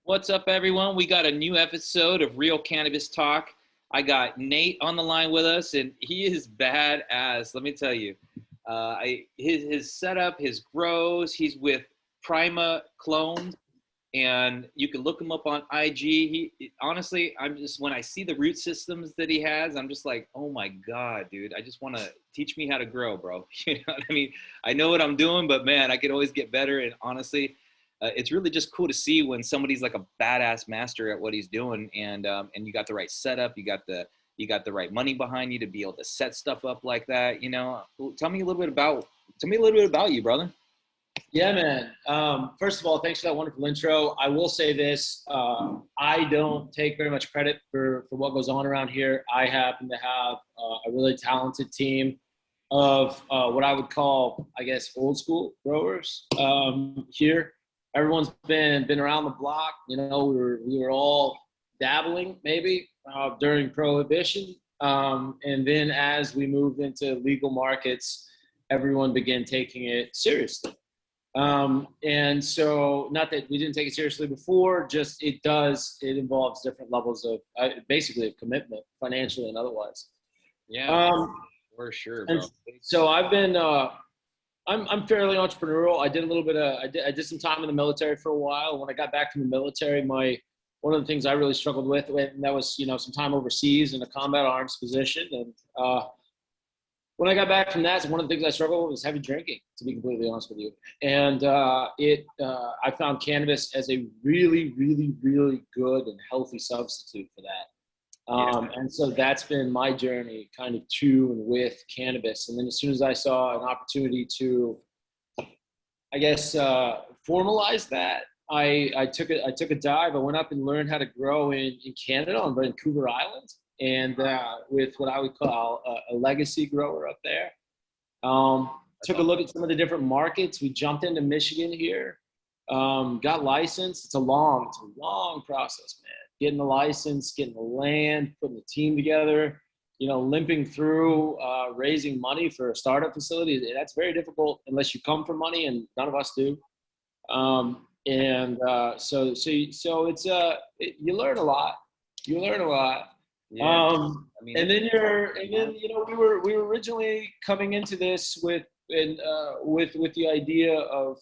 What's up, everyone? We got a new episode of Real Cannabis Talk. I got Nate on the line with us, and he is badass. Let me tell you, his setup, his grows. He's with Prima Clones, and you can look him up on IG. Honestly, I'm just when I see the root systems that he has, I'm just like, oh my god, dude! I just want to teach me how to grow, bro. You know what I mean? I know what I'm doing, but man, I could always get better. And honestly, it's really just cool to see when somebody's like a badass master at what he's doing, and you got the right setup, you got the right money behind you to be able to set stuff up like that. Tell me a little bit about you, brother. Yeah, man. First of all, thanks for that wonderful intro. I will say this. I don't take very much credit for what goes on around here. I happen to have a really talented team of what I would call, I guess, old school growers here. Everyone's been around the block. You know, we were all dabbling maybe during Prohibition. And then as we moved into legal markets, everyone began taking it seriously. And so not that we didn't take it seriously before, just it involves different levels of basically of commitment, financially and otherwise. Yeah, for sure, bro. So I've been, I'm fairly entrepreneurial. I did a little bit of, I did some time in the military for a while. When I got back from the military, one of the things I really struggled with, and that was, some time overseas in a combat arms position. And, when I got back from that, one of the things I struggled with was heavy drinking, to be completely honest with you. And I found cannabis as a really, really, really good and healthy substitute for that. And so that's been my journey kind of to and with cannabis. And then as soon as I saw an opportunity to, I guess, formalize that, I took a dive. I went up and learned how to grow in Canada on Vancouver Island. And with what I would call a legacy grower up there. Took a look at some of the different markets. We jumped into Michigan here, got licensed. It's a long process, man. Getting the license, getting the land, putting the team together, limping through raising money for a startup facility. That's very difficult unless you come from money, and none of us do. So it's you learn a lot. Yeah. And then we were originally coming into this with the idea of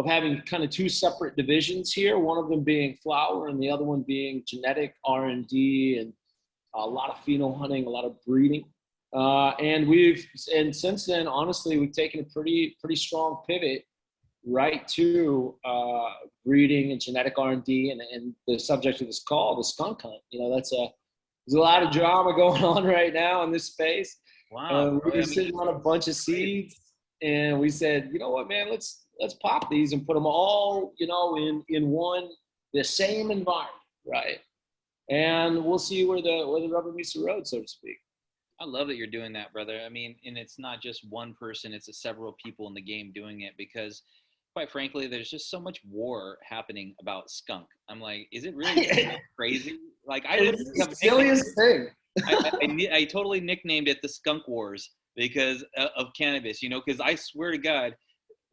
having kind of two separate divisions here. One of them being flower, and the other one being genetic R&D and a lot of phenol hunting, a lot of breeding. And since then, honestly, we've taken a pretty strong pivot right to breeding and genetic R&D, and the subject of this call, the skunk hunt. There's a lot of drama going on right now in this space. Wow. We were sitting on a bunch of seeds, and we said, you know what, man, let's pop these and put them all, in the same environment, right? And we'll see where the rubber meets the road, so to speak. I love that you're doing that, brother. I mean, and it's not just one person, it's several people in the game doing it, because quite frankly, there's just so much war happening about skunk. I'm like, is it really crazy? Like, It's the silliest thing. I totally nicknamed it the Skunk Wars because of cannabis, because I swear to God,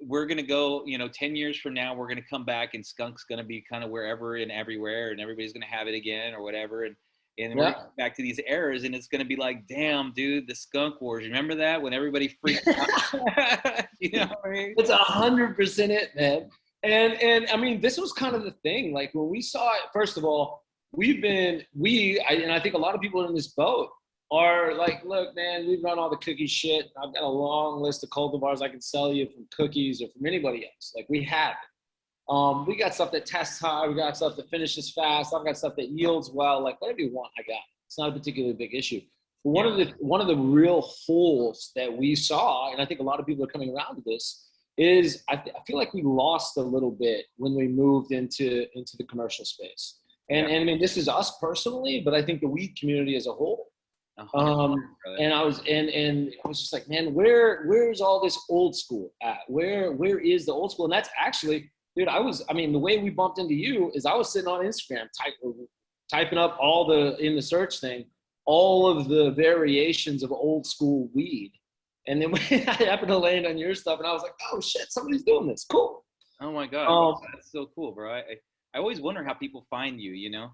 we're going to go, 10 years from now, we're going to come back and skunk's going to be kind of wherever and everywhere, and everybody's going to have it again or whatever. And we're going to come back to these eras, and it's going to be like, damn, dude, the Skunk Wars. Remember that when everybody freaked out? You know what I mean? It's 100% it, man. And I mean, this was kind of the thing. Like when we saw it, first of all, I think a lot of people in this boat are like, look, man, we've run all the cookie shit. I've got a long list of cultivars I can sell you from cookies or from anybody else. Like we have it. We got stuff that tests high. We got stuff that finishes fast. I've got stuff that yields well. Like whatever you want, I got it. It's not a particularly big issue. But one of the real holes that we saw, and I think a lot of people are coming around to this, is I feel like we lost a little bit when we moved into the commercial space. And I mean, this is us personally, but I think the weed community as a whole. And I was just like, man, where's all this old school at? Where is the old school? And that's actually, dude, the way we bumped into you is I was sitting on Instagram typing up in the search thing, all of the variations of old school weed. And then I happened to land on your stuff, and I was like, oh shit, somebody's doing this. Cool. Oh my God. That's so cool, bro. I always wonder how people find you, you know?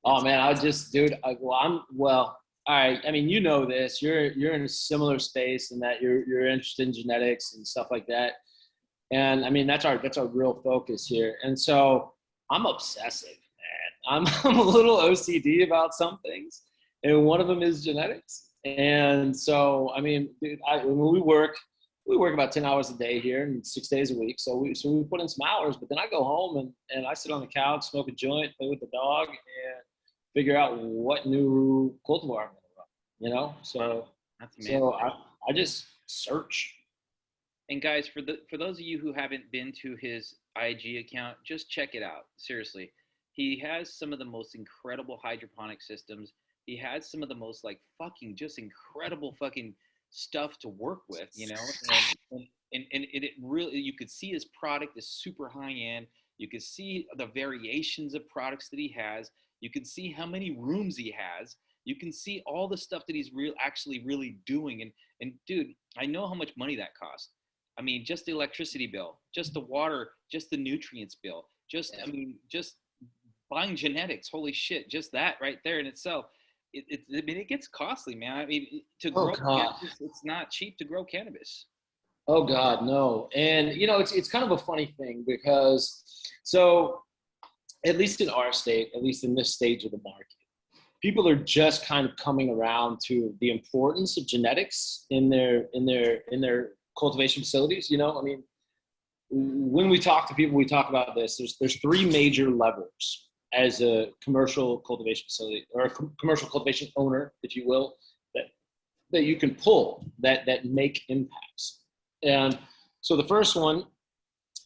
Oh It's, man, I just, dude. Well. All right. I mean, you know this. You're in a similar space in that you're interested in genetics and stuff like that. And I mean, that's our real focus here. And so I'm obsessive, man. I'm a little OCD about some things, and one of them is genetics. And so, I mean, dude, when we work about 10 hours a day here and 6 days a week. So we put in some hours, but then I go home and I sit on the couch, smoke a joint, play with the dog, and figure out what new cultivar I'm gonna run. You know, that's amazing. so I just search. And guys, for those of you who haven't been to his IG account, just check it out. Seriously, he has some of the most incredible hydroponic systems. He has some of the most like fucking just incredible fucking stuff to work with, you know. And it really, you could see his product is super high end. You could see the variations of products that he has. You can see how many rooms he has. You can see all the stuff that he's actually really doing. And dude, I know how much money that costs. I mean, just the electricity bill, just the water, just the nutrients bill, I mean, just buying genetics. Holy shit, just that right there in itself. I mean, it gets costly, man. I mean, to Oh grow God. cannabis, it's not cheap to grow cannabis. Oh God, no. And you know, it's kind of a funny thing because so at least in our state, at least in this stage of the market, people are just kind of coming around to the importance of genetics in their cultivation facilities. You know, I mean, when we talk to people, we talk about this. There's three major levers as a commercial cultivation facility or a commercial cultivation owner, if you will, that you can pull that make impacts. And so the first one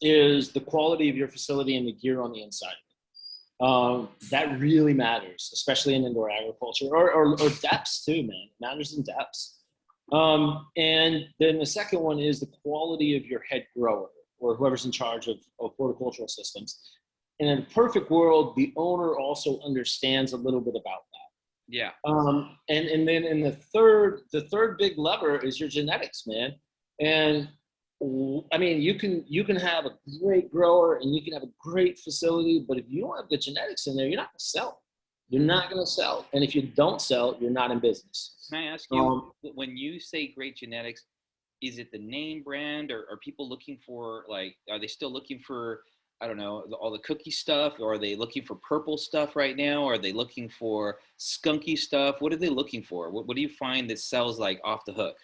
is the quality of your facility and the gear on the inside. That really matters, especially in indoor agriculture or depths too, man. It matters in depths. And then the second one is the quality of your head grower or whoever's in charge of horticultural systems. And in a perfect world, the owner also understands a little bit about that. Yeah. And then in the third big lever is your genetics, man. And I mean, you can have a great grower and you can have a great facility, but if you don't have the genetics in there, you're not going to sell. You're not going to sell. And if you don't sell, you're not in business. Can I ask you, when you say great genetics, is it the name brand, or are people looking for like, are they still looking for, I don't know, all the cookie stuff, or are they looking for purple stuff right now? Or are they looking for skunky stuff? What are they looking for? What do you find that sells like off the hook?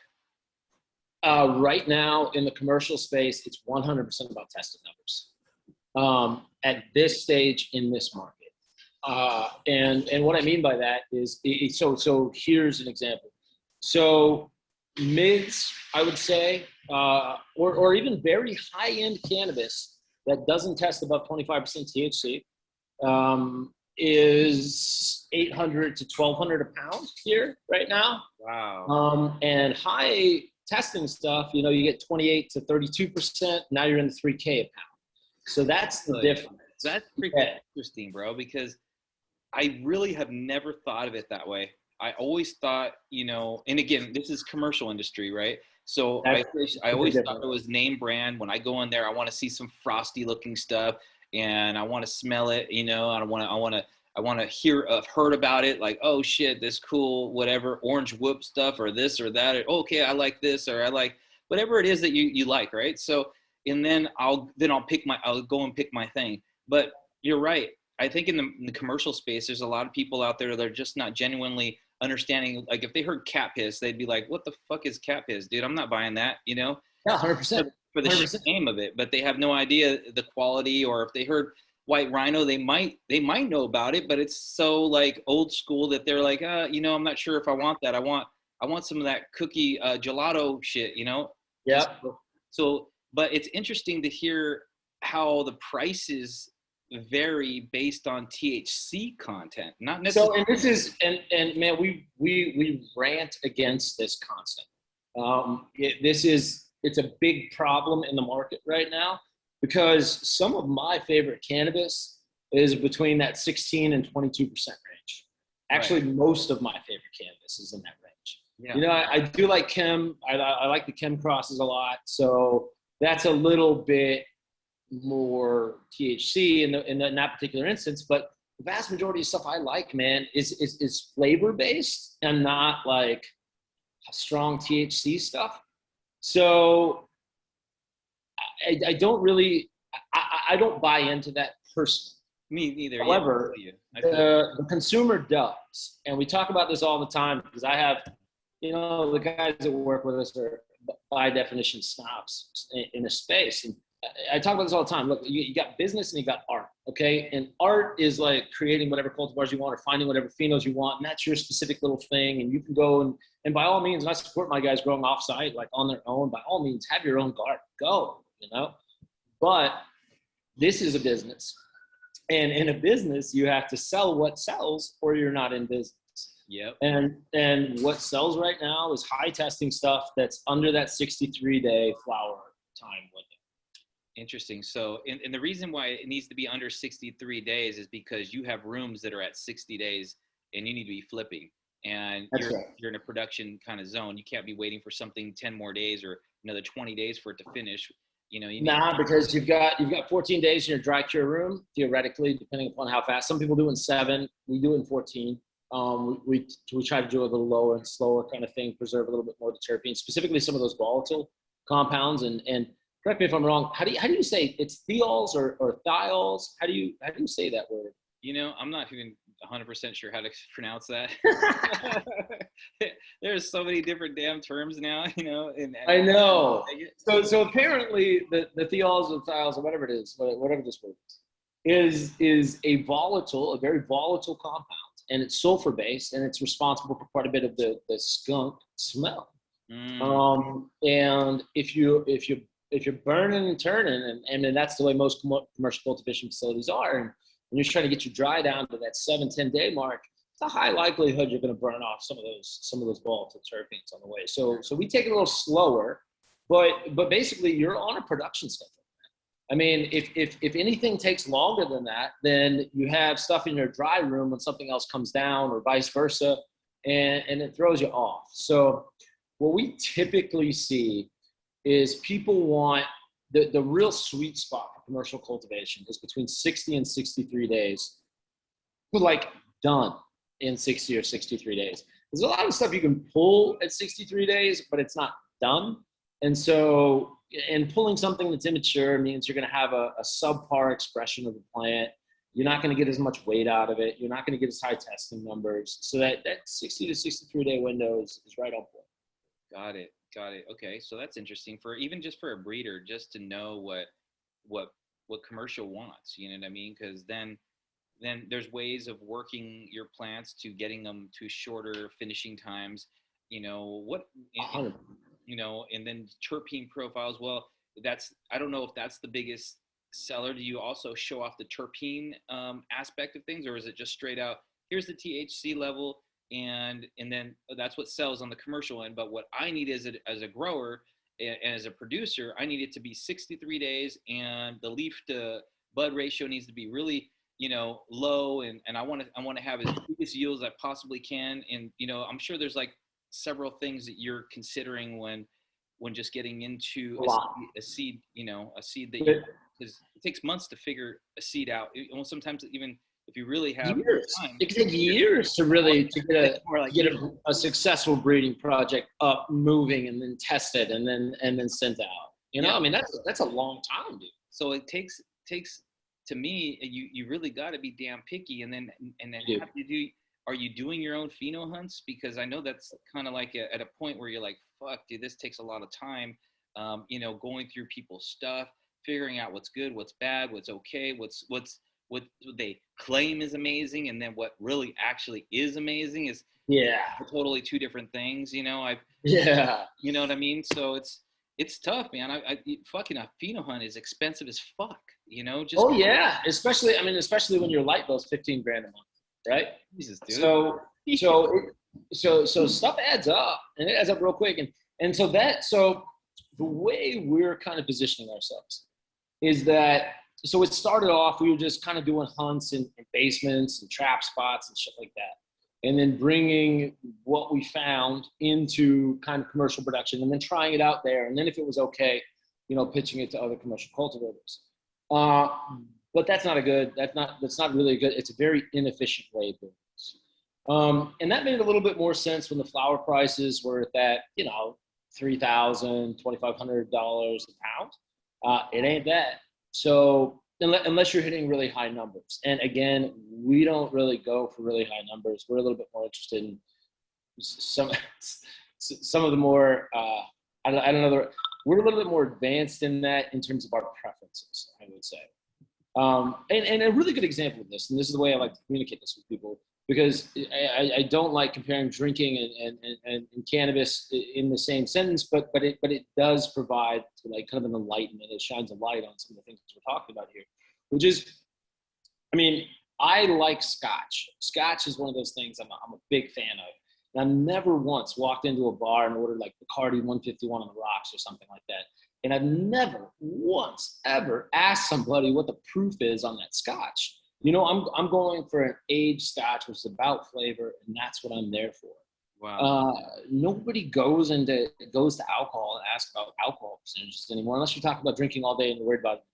Right now in the commercial space, it's 100% about testing numbers. At this stage in this market. And what I mean by that is, so here's an example. So mids, I would say, or even very high-end cannabis that doesn't test above 25% THC, is 800 to 1,200 a pound here right now. Wow. And high testing stuff, you know, you get 28 to 32%. Now you're in the 3K a pound. So that's the difference. That's freaking interesting, bro, because I really have never thought of it that way. I always thought, you know, and again, this is commercial industry, right? So I always thought it was name brand. When I go in there, I want to see some frosty looking stuff and I want to smell it, you know, I want to hear, I've heard about it, like, oh shit, this cool, whatever, orange whoop stuff or this or that. Or, okay, I like this, or I like whatever it is that you like, right? So, and then I'll go and pick my thing. But you're right. I think in the commercial space, there's a lot of people out there that are just not genuinely understanding. Like if they heard cat piss, they'd be like, what the fuck is cat piss, dude? I'm not buying that, you know? Yeah, 100%. For the name of it, but they have no idea the quality. Or if they heard white rhino, they might know about it, but it's so like old school that they're like, you know, I'm not sure if I want that. I want some of that cookie gelato shit, you know? Yeah. So, but it's interesting to hear how the prices vary based on THC content, not necessarily. So, and this is, and man, we rant against this concept. It's a big problem in the market right now because some of my favorite cannabis is between that 16 and 22% range. Actually, right. Most of my favorite cannabis is in that range. Yeah. You know, I do like chem. I like the chem crosses a lot. So that's a little bit more THC in that particular instance, but the vast majority of stuff I like, man, is flavor based and not like strong THC stuff. So I don't really, I don't buy into that personally. Me neither. However, Yeah, the consumer does. And we talk about this all the time because I have, the guys that work with us are by definition snobs in the space. And I talk about this all the time. Look, you got business and you got art, okay? And art is like creating whatever cultivars you want or finding whatever phenos you want, and that's your specific little thing. And you can go and by all means, and I support my guys growing off-site, like on their own, by all means, have your own garden, go, But this is a business. And in a business, you have to sell what sells or you're not in business. Yep. And what sells right now is high testing stuff that's under that 63-day flower time window. Interesting. So, and the reason why it needs to be under 63 days is because you have rooms that are at 60 days and you need to be flipping. And you're in a production kind of zone. You can't be waiting for something 10 more days or another 20 days for it to finish. Because you've got 14 days in your dry cure room, theoretically, depending upon how fast. Some people do it in 7. We do it in 14. We try to do it a little lower and slower kind of thing, preserve a little bit more of the terpenes, specifically some of those volatile compounds. And correct me if I'm wrong. How do you say it's thiols or thiols? How do you say that word? I'm not even 100% sure how to pronounce that. There's so many different damn terms now, I know. So apparently the thiols or thiols or whatever it is, whatever this word is a very volatile compound, and it's sulfur based, and it's responsible for quite a bit of the skunk smell. And if you're burning and turning, and that's the way most commercial cultivation facilities are, and you're trying to get your dry down to that 7-10 day mark, it's a high likelihood you're going to burn off some of those volatile terpenes on the way. So we take it a little slower, but basically you're on a production schedule. I mean, if anything takes longer than that, then you have stuff in your dry room when something else comes down, or vice versa, and it throws you off. So what we typically see is people want the real sweet spot for commercial cultivation is between 60 and 63 days. Like done in 60 or 63 days. There's a lot of stuff you can pull at 63 days, but it's not done. And so, pulling something that's immature means you're going to have a subpar expression of the plant. You're not going to get as much weight out of it. You're not going to get as high testing numbers. So that 60 to 63 day window is right on point. Got it. Okay, so that's interesting for a breeder, just to know what commercial wants. You know what I mean? Because then there's ways of working your plants to getting them to shorter finishing times. And then terpene profiles. Well, I don't know if that's the biggest seller. Do you also show off the terpene aspect of things, or is it just straight out? Here's the THC level. And then that's what sells on the commercial end. But what I need as a grower and as a producer, I need it to be 63 days, and the leaf to bud ratio needs to be really, low, and I want to have as biggest yields as I possibly can. And I'm sure there's like several things that you're considering when just getting into a seed, a seed that because it takes months to figure a seed out. Sometimes even if you really have time, it can take years to get a successful breeding project up, moving, and then tested, and then sent out. I mean, that's a long time, dude. So it takes to me, you really got to be damn picky, and then have to do. Are you doing your own pheno hunts? Because I know that's kind of like at a point where you're like, fuck, dude, this takes a lot of time. Going through people's stuff, figuring out what's good, what's bad, what's okay, what they claim is amazing, and then what really actually is amazing is totally two different things. You know what I mean? So it's tough, man. I fucking a pheno hunt is expensive as fuck. Especially when your light bill's $15,000 a month, right? Jesus, dude. So stuff adds up, and it adds up real quick, and so the way we're kind of positioning ourselves is that. So it started off, we were just kind of doing hunts in basements and trap spots and shit like that. And then bringing what we found into kind of commercial production, and then trying it out there. And then if it was okay, pitching it to other commercial cultivators. Uh, but that's not really a good, it's a very inefficient way of doing this. And that made a little bit more sense when the flower prices were at that, $3,000, $2,500 a pound. It ain't that. So unless you're hitting really high numbers. And again, we don't really go for really high numbers. We're a little bit more interested in some of the more, I don't know, we're a little bit more advanced in that in terms of our preferences, I would say. And a really good example of this, and this is the way I like to communicate this with people, because I don't like comparing drinking and cannabis in the same sentence, but it does provide like kind of an enlightenment. It shines a light on some of the things we're talking about here, which is, I mean, I like Scotch. Scotch is one of those things I'm a big fan of. And I've never once walked into a bar and ordered like Bacardi 151 on the rocks or something like that. And I've never once ever asked somebody what the proof is on that Scotch. I'm going for an aged Scotch, which is about flavor, and that's what I'm there for. Wow. Nobody goes to alcohol and asks about alcohol percentages anymore, unless you're talking about drinking all day and you're worried about it.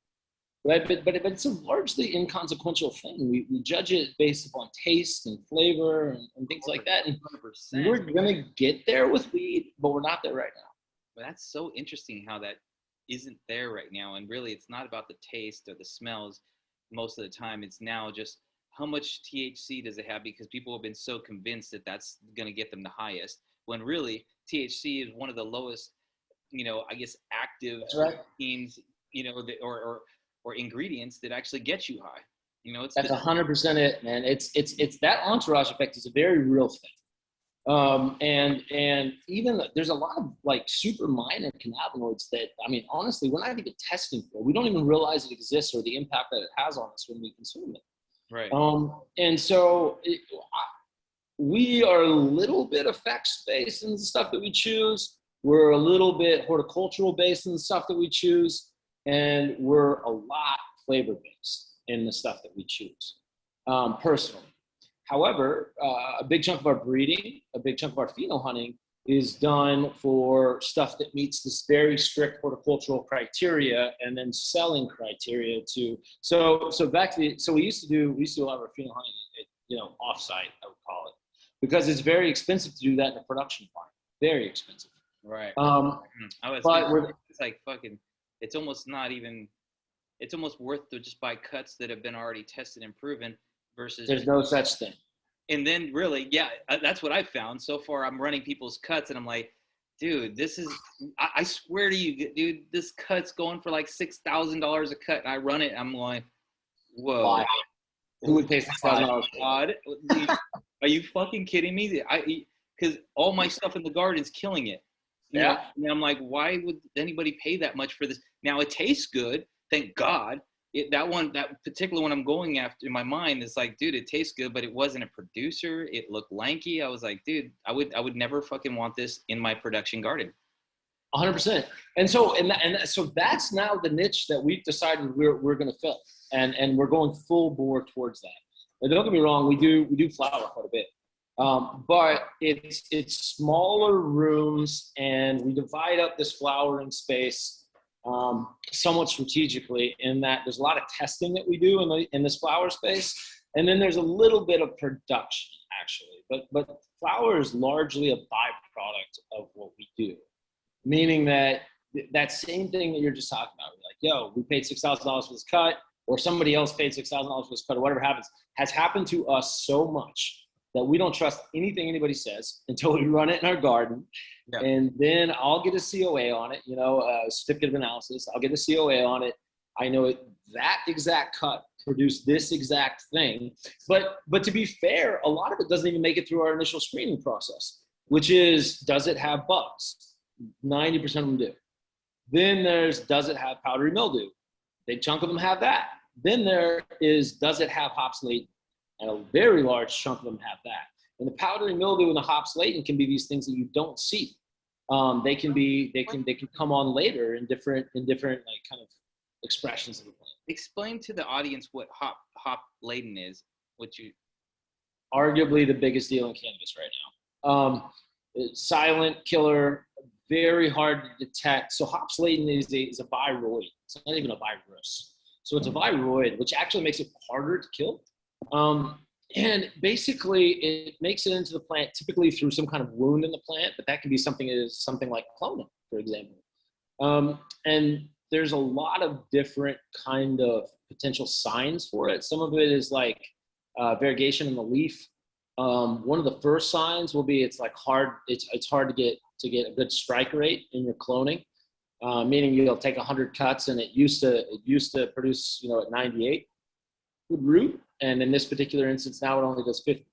Right? But it's a largely inconsequential thing. We judge it based upon taste and flavor and things like that. And 100%. We're gonna get there with weed, but we're not there right now. But that's so interesting how that isn't there right now. And really, it's not about the taste or the smells. Most of the time, it's now just how much THC does it have, because people have been so convinced that that's going to get them the highest, when really THC is one of the lowest, I guess, active genes, or ingredients that actually get you high. That's 100% it, man. It's that entourage effect is a very real thing. And even there's a lot of like super minor cannabinoids that, I mean, honestly, we're not even testing for. We don't even realize it exists or the impact that it has on us when we consume it. Right. And so we are a little bit effects based in the stuff that we choose. We're a little bit horticultural based in the stuff that we choose. And we're a lot flavor based in the stuff that we choose, personally. However, a big chunk of our breeding, a big chunk of our pheno hunting is done for stuff that meets this very strict horticultural criteria and then selling criteria to. So back to we used to do a lot of our pheno hunting, offsite, I would call it, because it's very expensive to do that in a production farm. Very expensive. Right. It's like fucking. It's almost not even. It's almost worth to just buy cuts that have been already tested and proven. Versus there's no such thing. And then really, yeah, that's what I found. So far, I'm running people's cuts and I'm like, dude, this is, I swear to you, dude, this cut's going for like $6,000 a cut. And I run it and I'm like, whoa. Why? Who would pay $6,000? God, are you fucking kidding me? Because all my stuff in the garden's killing it. Yeah. And I'm like, why would anybody pay that much for this? Now it tastes good. Thank God. That particular one I'm going after in my mind is like, dude, it tastes good, but it wasn't a producer. It looked lanky. I was like, dude, I would never fucking want this in my production garden. 100%. And so that's now the niche that we've decided we're going to fill, and we're going full bore towards that. Now, don't get me wrong, we do flower quite a bit, but it's smaller rooms, and we divide up this flowering space somewhat strategically, in that there's a lot of testing that we do in this flower space, and then there's a little bit of production actually, but flower is largely a byproduct of what we do, meaning that same thing that you're just talking about, like, yo, we paid $6,000 for this cut, or somebody else paid $6,000 for this cut, or whatever happens, has happened to us so much that we don't trust anything anybody says until we run it in our garden. Yeah. And then I'll get a COA on it, a certificate of analysis. I'll get a COA on it. I know that exact cut produced this exact thing. But to be fair, a lot of it doesn't even make it through our initial screening process, which is, does it have bugs? 90% of them do. Then does it have powdery mildew? Big chunk of them have that. Then there is, does it have hops latent? And a very large chunk of them have that. And the powdery mildew and the hops latent can be these things that you don't see. They can come on later in different like kind of expressions of the plant. Explain to the audience what hop latent is. Arguably the biggest deal in cannabis right now. Silent killer, very hard to detect. So hops latent is a viroid. It's not even a virus. So it's a viroid, which actually makes it harder to kill. And basically, it makes it into the plant typically through some kind of wound in the plant, but that can be something like cloning, for example. And there's a lot of different kind of potential signs for it. Some of it is like variegation in the leaf. One of the first signs will be it's hard to get a good strike rate in your cloning, meaning you'll take 100 cuts and it used to produce at 98 good root, and in this particular instance now it only does 50.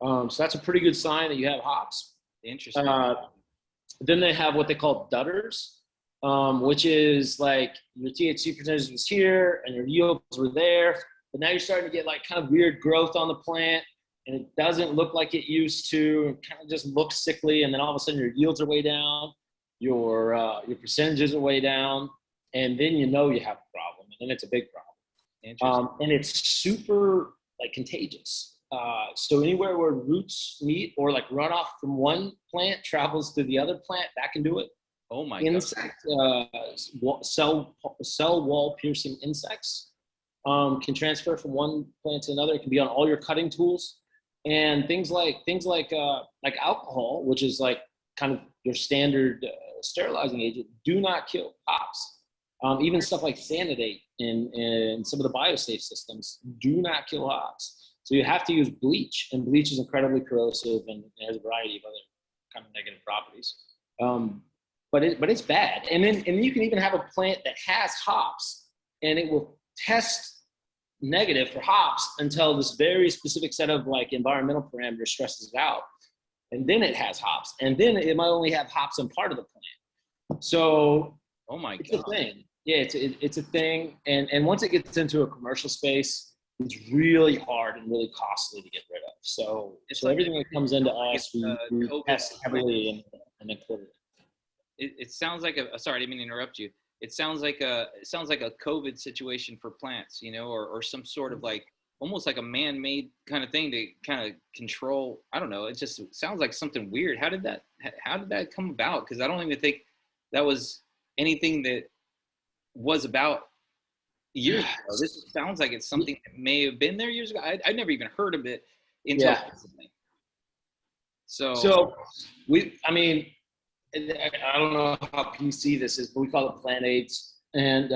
So that's a pretty good sign that you have hops. Interesting. Then they have what they call dudders, which is like your THC percentage was here and your yields were there, but now you're starting to get like kind of weird growth on the plant, and it doesn't look like it used to. It kind of just looks sickly, and then all of a sudden your yields are way down, your percentages are way down, and then you have a problem, and then it's a big problem. And it's super like contagious. So anywhere where roots meet or like runoff from one plant travels to the other plant back into it. Oh my insect, cell wall piercing insects can transfer from one plant to another. It can be on all your cutting tools, and things like alcohol, which is like kind of your standard sterilizing agent, do not kill hops. Even stuff like Sanidate in some of the biosafe systems do not kill hops. So you have to use bleach, and bleach is incredibly corrosive and has a variety of other kind of negative properties. But it's bad. And you can even have a plant that has hops, and it will test negative for hops until this very specific set of like environmental parameters stresses it out, and then it has hops, and then it might only have hops in part of the plant. So oh my god, it's a thing. Yeah, it's a thing, and once it gets into a commercial space, it's really hard and really costly to get rid of. So like everything that comes into us, we test heavily and include it. It sounds like sorry, I didn't mean to interrupt you. It sounds like a COVID situation for plants, or some sort of like almost like a man-made kind of thing to kind of control. I don't know. It just sounds like something weird. How did that come about? Because I don't even think that was anything that was about years ago. This sounds like it's something that may have been there years ago. I'd never even heard of it until recently. So I don't know how PC this is, but we call it plant AIDS, and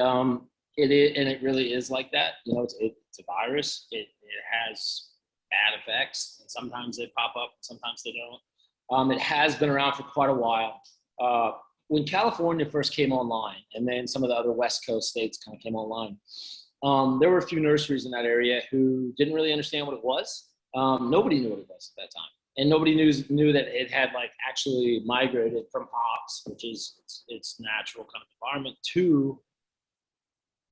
it really is like that. It's a virus. It has bad effects, and sometimes they pop up, sometimes they don't. It has been around for quite a while. When California first came online, and then some of the other West Coast states kind of came online, there were a few nurseries in that area who didn't really understand what it was. Nobody knew what it was at that time. And nobody knew that it had like actually migrated from hops, which is its natural kind of environment, to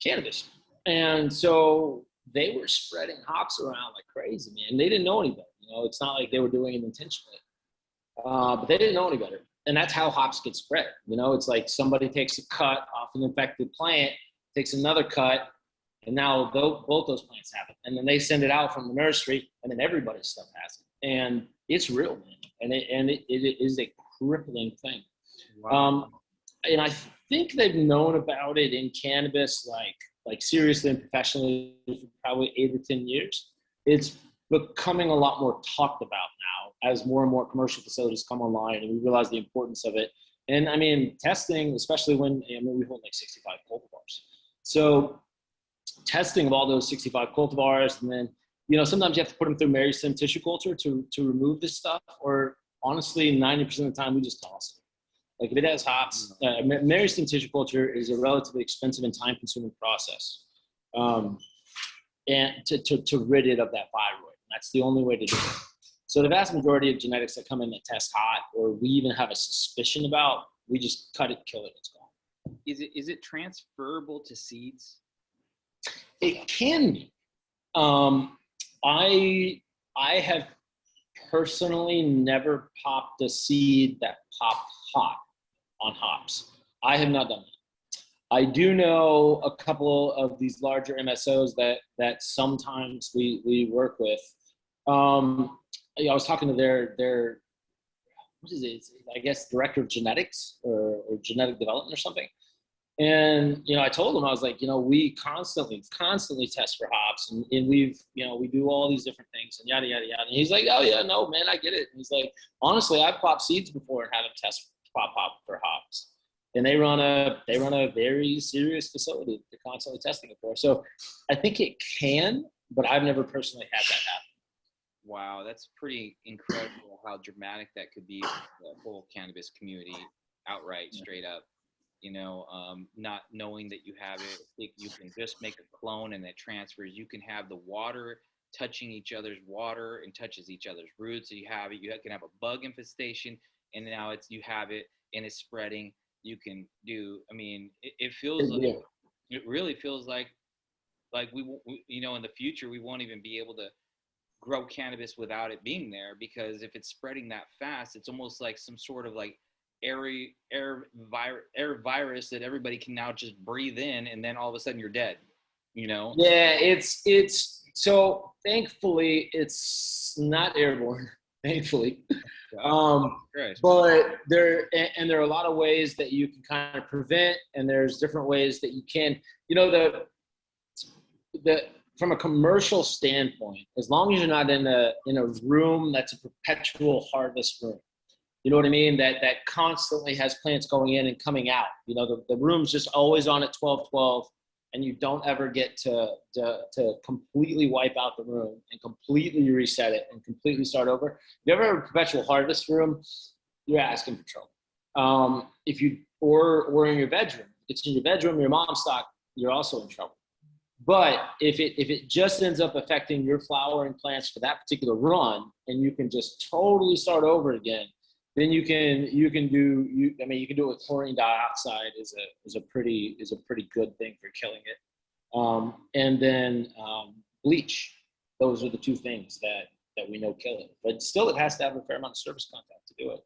cannabis. And so they were spreading hops around like crazy, man. They didn't know any better. It's not like they were doing it intentionally, but they didn't know any better. And that's how hops get spread. It's like somebody takes a cut off an infected plant, takes another cut, and now both those plants have it. And then they send it out from the nursery, and then everybody's stuff has it. And it's real, man. And it is a crippling thing. Wow. And I think they've known about it in cannabis, like seriously and professionally, for probably 8 or 10 years. It's becoming a lot more talked about now as more and more commercial facilities come online, and we realize the importance of it. And I mean, testing, especially when we hold like 65 cultivars. So testing of all those 65 cultivars, and then sometimes you have to put them through meristem tissue culture to remove this stuff, or honestly 90% of the time we just toss it. Like if it has hops, meristem tissue culture is a relatively expensive and time consuming process, and to rid it of that viroid. That's the only way to do it. So the vast majority of genetics that come in that test hot, or we even have a suspicion about, we just cut it, kill it, it's gone. Is it transferable to seeds? It can be. I have personally never popped a seed that popped hot on hops. I have not done that. I do know a couple of these larger MSOs that sometimes we work with. I was talking to their what is it? I guess director of genetics or genetic development or something. And, I told him, I was like, we constantly test for hops, and we've, we do all these different things and yada, yada, yada. And he's like, oh yeah, no, man, I get it. And he's like, honestly, I've popped seeds before and had them test pop hop for hops. And they run a very serious facility they're constantly testing it for. So I think it can, but I've never personally had that happen. Wow, that's pretty incredible how dramatic that could be for the whole cannabis community, outright, straight up. Not knowing that you have it, you can just make a clone and it transfers. You can have the water touching each other's water and touches each other's roots. So you have it. You can have a bug infestation, and now you have it and it's spreading. You can do. I mean, it feels like it really feels like we in the future we won't even be able to grow cannabis without it being there, because if it's spreading that fast, it's almost like some sort of like air virus that everybody can now just breathe in, and then all of a sudden you're dead. Yeah, it's so thankfully it's not airborne, thankfully. But there are a lot of ways that you can kind of prevent, and there's different ways that you can, the from a commercial standpoint, as long as you're not in a room that's a perpetual harvest room, you know what I mean? That constantly has plants going in and coming out. The room's just always on at 12/12, and you don't ever get to completely wipe out the room and completely reset it and completely start over. If you ever have a perpetual harvest room, you're asking for trouble. If you or in your bedroom, it's in your bedroom, your mom's stock, you're also in trouble. But if it just ends up affecting your flowering plants for that particular run, and you can just totally start over again, then you can do it with chlorine dioxide is a pretty good thing for killing it. And then bleach. Those are the two things that we know kill it. But still, it has to have a fair amount of surface contact to do it.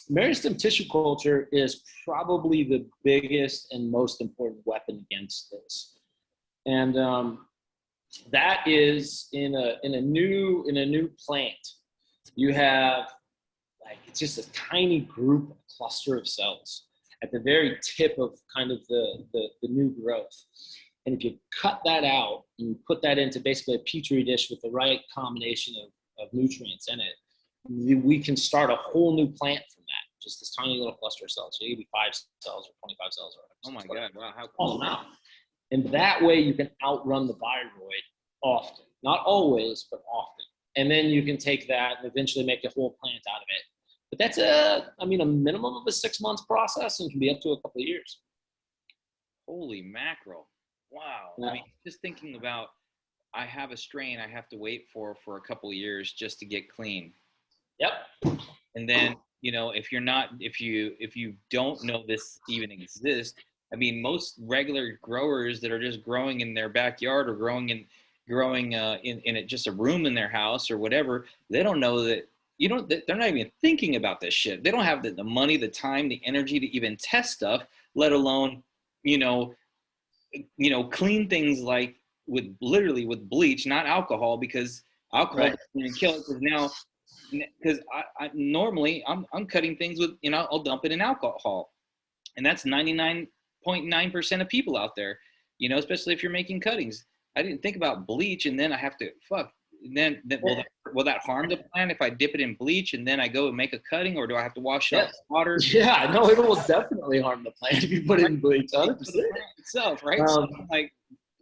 Meristem tissue culture is probably the biggest and most important weapon against this. And that is in a new plant, you have it's just a tiny group, a cluster of cells at the very tip of kind of the new growth. And if you cut that out and you put that into basically a petri dish with the right combination of nutrients in it, we can start a whole new plant from that. Just this tiny little cluster of cells. So it could be 5 cells or 25 cells. Or oh my God! Wow, how cool! And that way you can outrun the viroid often. Not always, but often. And then you can take that and eventually make a whole plant out of it. But that's a minimum of a 6 months process, and can be up to a couple of years. Holy mackerel. Wow. Yeah. I mean, just thinking about, I have a strain I have to wait for a couple of years just to get clean. Yep. And then, if you don't know this even exists, I mean, most regular growers that are just growing in their backyard or growing in just a room in their house or whatever, they don't know that they're not even thinking about this shit. They don't have the money, the time, the energy to even test stuff, let alone, clean things like with bleach, not alcohol, because alcohol is going to kill it. Because I normally I'm cutting things with, I'll dump it in alcohol, and that's 99.9% of people out there, especially if you're making cuttings. I didn't think about bleach, and then I have to will that harm the plant if I dip it in bleach and then I go and make a cutting, or do I have to wash it out with water? Yeah, no, it will definitely harm the plant if you put it in bleach. 100%. Itself, right? So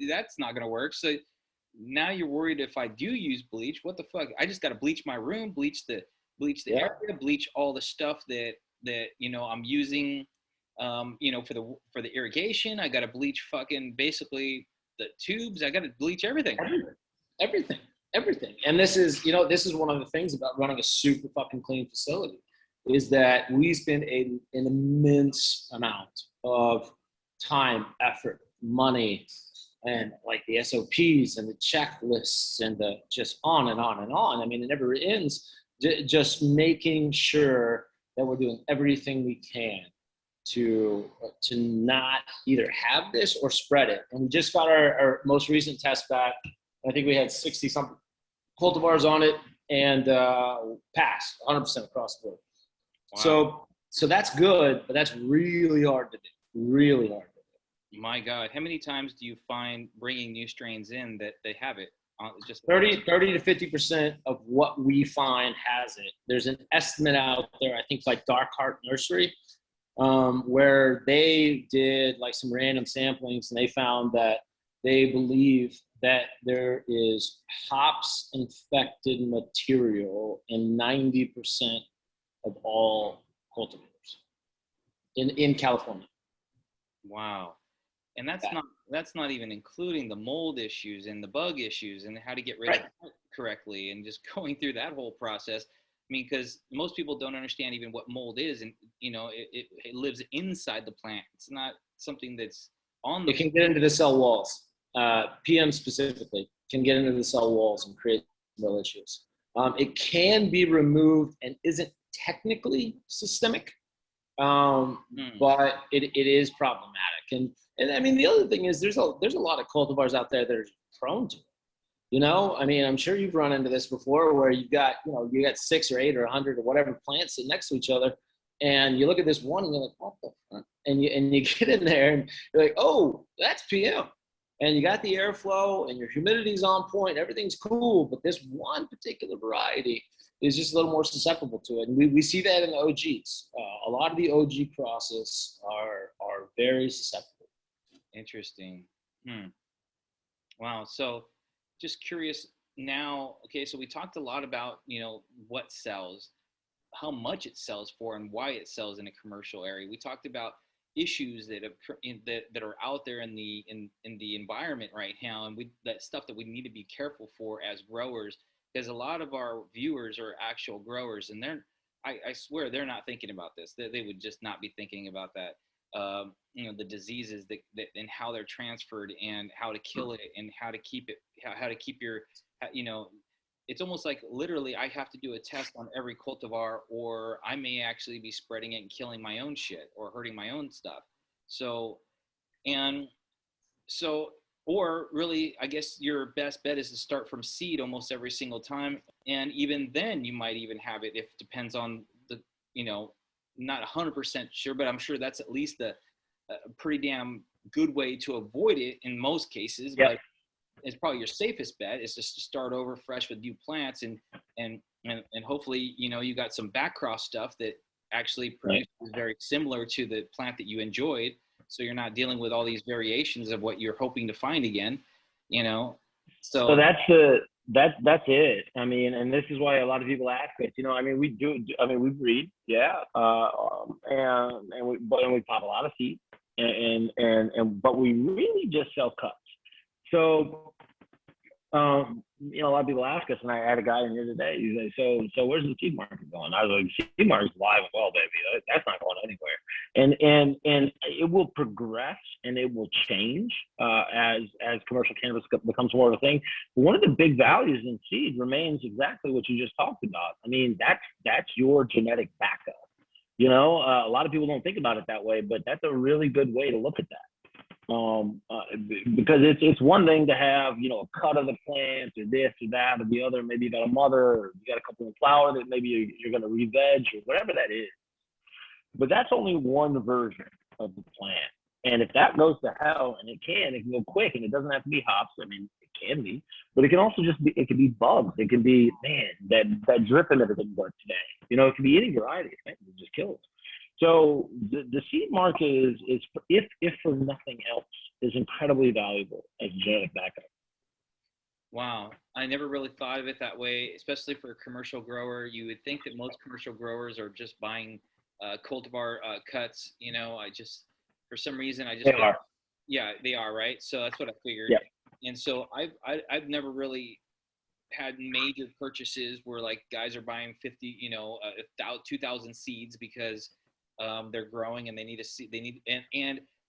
that's not going to work. So now you're worried if I do use bleach, what the fuck? I just got to bleach my room, bleach the area, bleach all the stuff that I'm using, for the irrigation. I got to bleach fucking basically the tubes. I got to bleach everything. Everything. And this is one of the things about running a super fucking clean facility, is that we spend an immense amount of time, effort, money, and like the SOPs and the checklists and the just on and on and on. I mean, it never ends. Just making sure that we're doing everything we can to not either have this or spread it. And we just got our most recent test back. I think we had 60 something cultivars on it, and passed 100% across the board. Wow. So that's good, but that's really hard to do. really hard. My God, how many times do you find bringing new strains in that they have it? Just 30 to 50% of what we find has it. There's an estimate out there, I think by Dark Heart Nursery, where they did like some random samplings, and they found that they believe that there is hops infected material in 90% of all cultivators in California. Wow. And that's not even including the mold issues and the bug issues and how to get rid of it correctly, and just going through that whole process. I mean, because most people don't understand even what mold is, and it lives inside the plant. It's not something that's on the. It can get into the cell walls. PM specifically can get into the cell walls and create real issues. It can be removed and isn't technically systemic, but it is problematic. And I mean, the other thing is there's a lot of cultivars out there that are prone to it. You know, I mean, I'm sure you've run into this before, where you got 6 or 8 or 100 or whatever plants sitting next to each other, and you look at this one and you're like, what the fuck? And you get in there and you're like, oh, that's PM. And you got the airflow and your humidity's on point, everything's cool, but this one particular variety is just a little more susceptible to it. And we see that in the OGs. A lot of the OG crosses are very susceptible. Interesting. Wow. So just curious now, okay, so we talked a lot about, what sells, how much it sells for, and why it sells in a commercial area. We talked about issues that are out there in the environment right now, and that stuff that we need to be careful for as growers, because a lot of our viewers are actual growers, and I swear they're not thinking about this. They would just not be thinking about that. The diseases that and how they're transferred, and how to kill it, and how to keep it, how to keep your, it's almost like literally I have to do a test on every cultivar, or I may actually be spreading it and killing my own shit or hurting my own stuff. Or really, I guess your best bet is to start from seed almost every single time. And even then you might even have it, if it depends on the, not 100% sure, but I'm sure that's at least a pretty damn good way to avoid it in most cases. Yep. But it's probably your safest bet is just to start over fresh with new plants, and hopefully, you got some backcross stuff that actually produces very similar to the plant that you enjoyed. So you're not dealing with all these variations of what you're hoping to find again, So that's it. I mean, and this is why a lot of people ask us, we breed, and we pop a lot of seeds, but we really just sell cuts. So, a lot of people ask us, and I had a guy in here today. He's like, so where's the seed market going? I was like, seed market's alive and well, baby. That's not going anywhere. And it will progress and it will change as commercial cannabis becomes more of a thing. But one of the big values in seed remains exactly what you just talked about. I mean, that's your genetic backup. A lot of people don't think about it that way, but that's a really good way to look at that. Because it's one thing to have, a cut of the plant or this or that or the other. Maybe you got a mother, or you got a couple in flower that maybe you're going to re-veg or whatever that is. But that's only one version of the plant. And if that goes to hell, and it can go quick, and it doesn't have to be hops. I mean, it can be, but it can also just be, it can be bugs. It can be, that dripping that didn't work today. It can be any variety. It just kills. So the seed market is if for nothing else, is incredibly valuable as a genetic backup. Wow. I never really thought of it that way, especially for a commercial grower. You would think that most commercial growers are just buying cultivar cuts. For some reason, They are. Yeah, they are, right? So that's what I figured. Yeah. And so I've never really had major purchases where like guys are buying 50, 2,000 seeds because they're growing and they need a seed.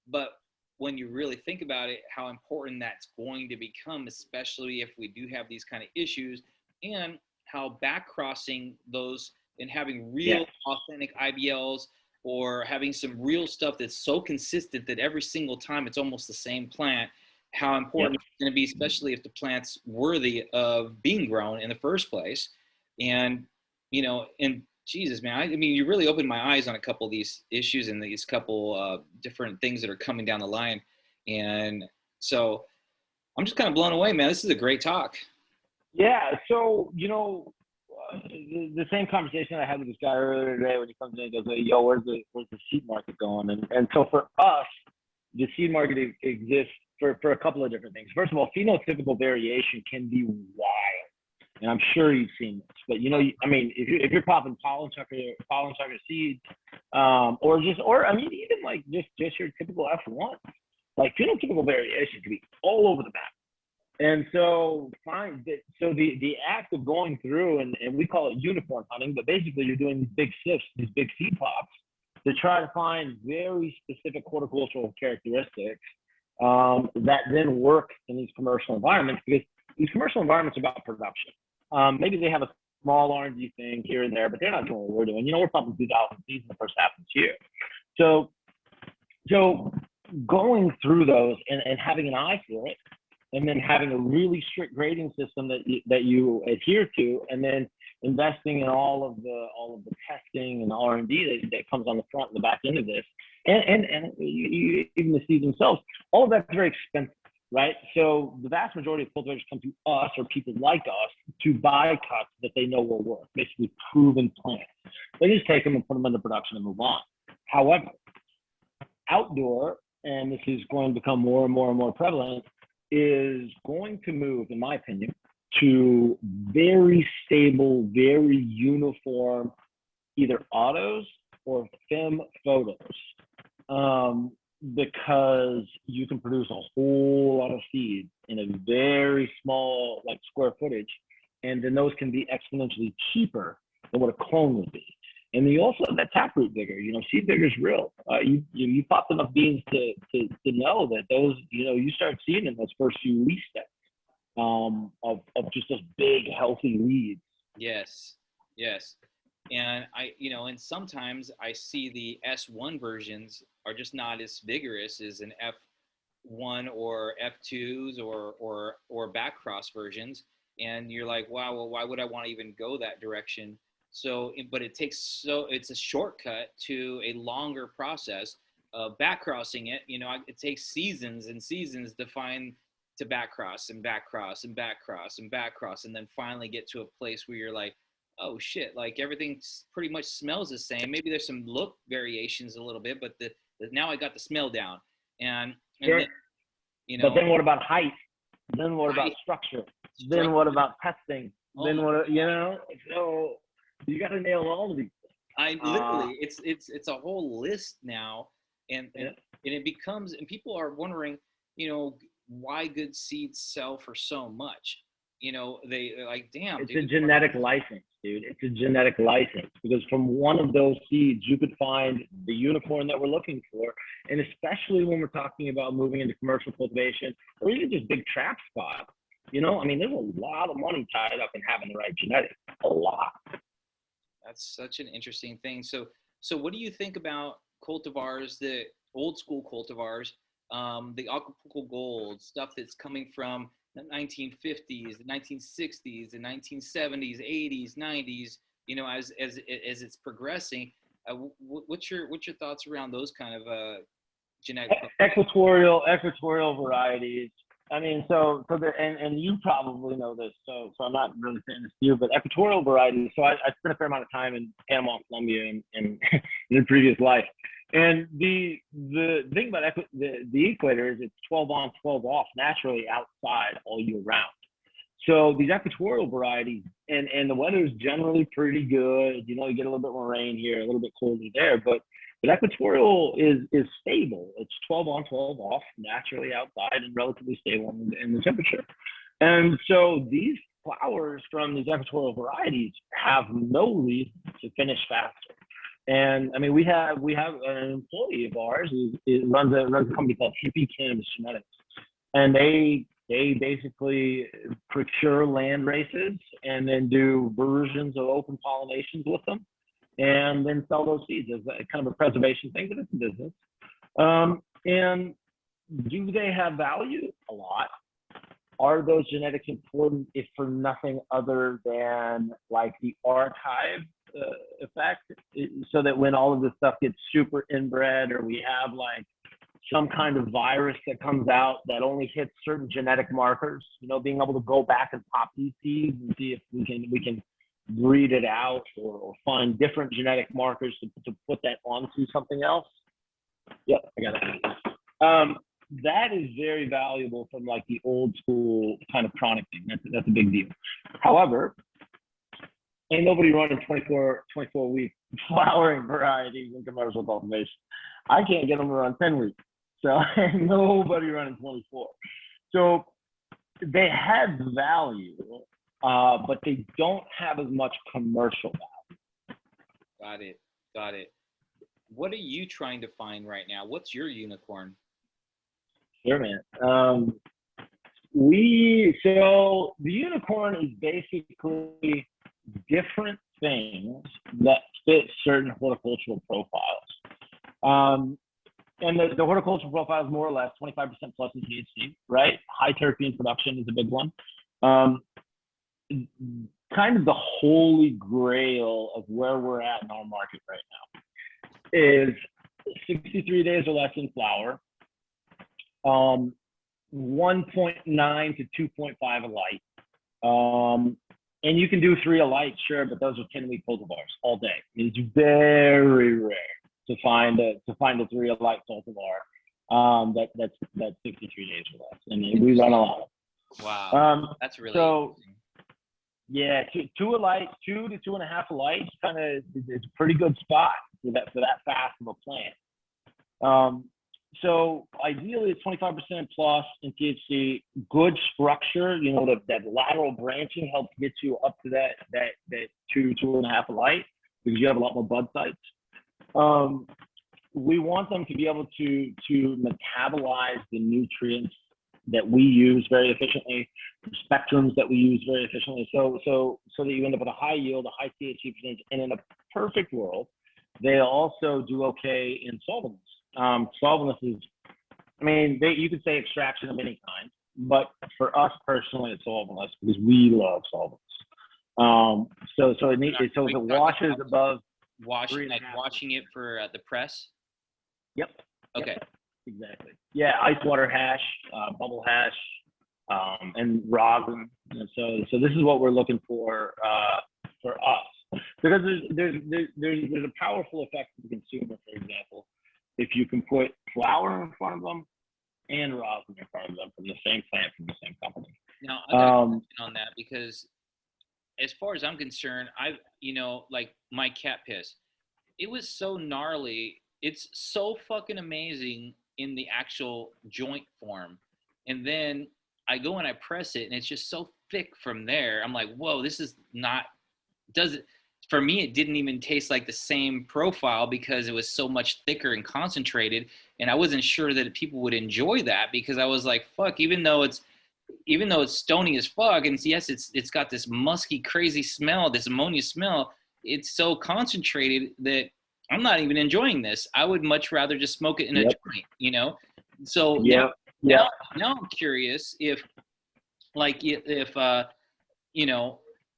But when you really think about it, how important that's going to become, especially if we do have these kind of issues, and how back crossing those and having real authentic IBLs, or having some real stuff that's so consistent that every single time it's almost the same plant, how important it's going to be, especially if the plant's worthy of being grown in the first place. And, and Jesus, man. I mean, you really opened my eyes on a couple of these issues and these couple different things that are coming down the line. And so I'm just kind of blown away, man. This is a great talk. Yeah. So, the same conversation I had with this guy earlier today when he comes in and goes, hey, yo, where's the seed market going? And so for us, the seed market exists for a couple of different things. First of all, phenotypical variation can be wild. And I'm sure you've seen this, but I mean, if you're popping pollen sucker seeds, or I mean, even like just your typical F1, like phenotypical variation can be all over the map. And so the act of going through, and we call it uniform hunting, but basically you're doing these big sifts, these big seed pops, to try to find very specific horticultural characteristics that then work in these commercial environments, because these commercial environments are about production. Maybe they have a small R&D thing here and there, but they're not doing what we're doing. We're probably 2,000 seeds in the first half of this year. So going through those and having an eye for it, and then having a really strict grading system that you adhere to, and then investing in all of the testing and R&D that comes on the front and the back end of this, and even the seeds themselves, all of that's very expensive, right? So the vast majority of cultivators come to us, or people like us, to buy cuts that they know will work, basically proven plants. They just take them and put them into production and move on. However, outdoor, and this is going to become more and more and more prevalent, is going to move, in my opinion, to very stable, very uniform, either autos or film photos, because you can produce a whole lot of seeds in a very small, like, square footage, and then those can be exponentially cheaper than what a clone would be. And you also have that taproot vigor. Seed vigor is real. You pop enough beans to know that those, you start seeing in those first few leaf steps of just those big, healthy leaves. Yes. And and sometimes I see the S1 versions are just not as vigorous as an F1 or F2s or back cross versions. And you're like, wow, well, why would I want to even go that direction? So, but it's a shortcut to a longer process of back crossing it. It takes seasons and seasons to back cross and back cross and back cross and back cross, and then finally get to a place where you're like, oh shit, like everything pretty much smells the same. Maybe there's some look variations a little bit, but now I got the smell down. And sure. Then, but then what about height? Then what about structure? Then what about testing? Then what, so you got to nail all of these things. Literally, it's a whole list now, and it becomes, and people are wondering, why good seeds sell for so much. They're like, damn, it's a genetic license, dude. It's a genetic license, because from one of those seeds you could find the unicorn that we're looking for. And especially when we're talking about moving into commercial cultivation, or even just big trap spots, there's a lot of money tied up in having the right genetics. A lot. That's such an interesting thing. So what do you think about cultivars, the old school cultivars, the Acapulco Gold, stuff that's coming from the 1950s, the 1960s, the 1970s, 80s, 90s, as it's progressing? What's your thoughts around those kind of genetic equatorial varieties? I mean, so and you probably know this, so I'm not really saying this to you, but equatorial varieties. So I spent a fair amount of time in Panama, Colombia, and in a previous life. And the thing about the equator is it's 12 on, 12 off, naturally outside all year round. So these equatorial varieties, and the weather is generally pretty good. You get a little bit more rain here, a little bit colder there, but equatorial is stable. It's 12 on, 12 off, naturally outside, and relatively stable in the temperature. And so these flowers from these equatorial varieties have no reason to finish faster. And I mean, we have an employee of ours who runs a company called Hippie Cannabis Genetics, and they basically procure land races and then do versions of open pollinations with them, and then sell those seeds as a kind of a preservation thing, but it's a business. And do they have value? A lot. Are those genetics important, if for nothing other than like the archive effect, so that when all of this stuff gets super inbred, or we have like some kind of virus that comes out that only hits certain genetic markers, being able to go back and pop these seeds and see if we can breed it out, or find different genetic markers to put that onto something else. Yep, I got it. That is very valuable from like the old school kind of chronic thing. That's a big deal. However, ain't nobody running 24-week flowering varieties in commercial cultivation. I can't get them to run 10 weeks. So ain't nobody running 24. So they have value, but they don't have as much commercial value. Got it. What are you trying to find right now? What's your unicorn? Sure, man. So the unicorn is basically different things that fit certain horticultural profiles. And the horticultural profile is more or less 25% plus in THC, right? High terpene production is a big one. Kind of the holy grail of where we're at in our market right now is 63 days or less in flower, 1.9 to 2.5 a light. And you can do 3 a light, sure, but those are 10-week cultivars all day. It's very rare to find a 3 a light cultivar that's 63 days or less, and we run a lot. Wow, that's really interesting. Yeah, 2 a light, 2 to 2.5 a light, kind of is a pretty good spot for that fast of a plant. So ideally, it's 25% plus in THC. Good structure, that lateral branching helps get you up to that 2.5 a light, because you have a lot more bud sites. We want them to be able to metabolize the nutrients that we use very efficiently, the spectrums that we use very efficiently, so that you end up with a high yield, a high THC percentage, and in a perfect world, they also do okay in solvents. Solventless is, you could say extraction of any kind, but for us personally, it's solventless because we love solvents. So if it washes above washing it for the press. Yep. Okay. Yep. Exactly. Yeah, ice water hash, bubble hash, and rosin. And so this is what we're looking for us, because there's a powerful effect to the consumer. For example, if you can put flower in front of them and rosin in front of them from the same plant, from the same company. Now, I got a question on that, because as far as I'm concerned, like my cat piss, it was so gnarly. It's so fucking amazing in the actual joint form. And then I go and I press it, and it's just so thick from there. I'm like, whoa, this is not, for me, it didn't even taste like the same profile because it was so much thicker and concentrated. And I wasn't sure that people would enjoy that, because I was like, fuck, even though it's stony as fuck, and yes, it's got this musky, crazy smell, this ammonia smell, it's so concentrated that I'm not even enjoying this. I would much rather just smoke it in a joint, So now I'm curious if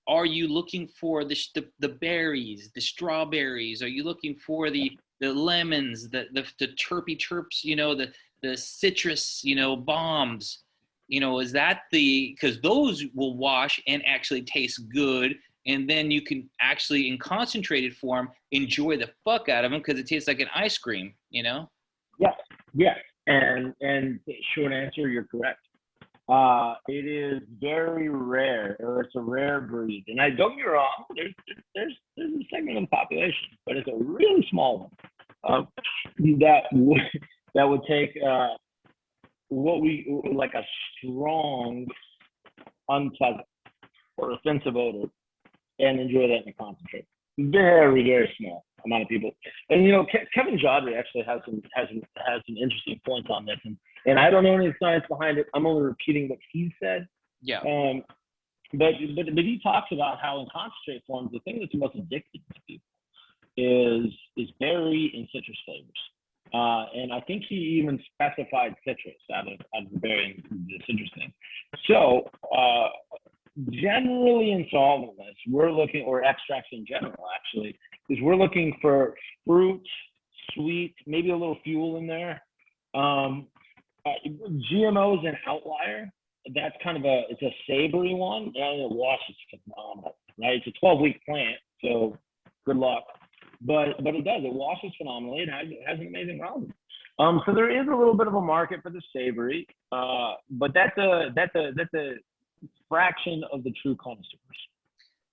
are you looking for the berries, the strawberries? Are you looking for the lemons, the terpy terps, the citrus, bombs? Is that because those will wash and actually taste good, and then you can actually, in concentrated form, enjoy the fuck out of them because it tastes like an ice cream, Yes. And short answer, you're correct. It is very rare, or it's a rare breed. And I don't get me wrong, there's a segment of the population, but it's a really small one that would take what we like a strong, unpleasant or offensive odor and enjoy that in a concentrate. Very, very small amount of people. And Kevin Jodry actually has some interesting points on this, and I don't know any science behind it. I'm only repeating what he said. Yeah. But he talks about how in concentrate forms, the thing that's most addictive to people is berry and citrus flavors. And I think he even specified citrus out of the berry and the citrus thing. So generally in solventless, we're looking, or extracts in general, actually, is we're looking for fruit, sweet, maybe a little fuel in there. GMO is an outlier. That's kind of it's a savory one, and it washes phenomenal, right? It's a 12-week plant, so good luck. But it washes phenomenally. It has an amazing aroma. So there is a little bit of a market for the savory, but that's a fraction of the true connoisseurs.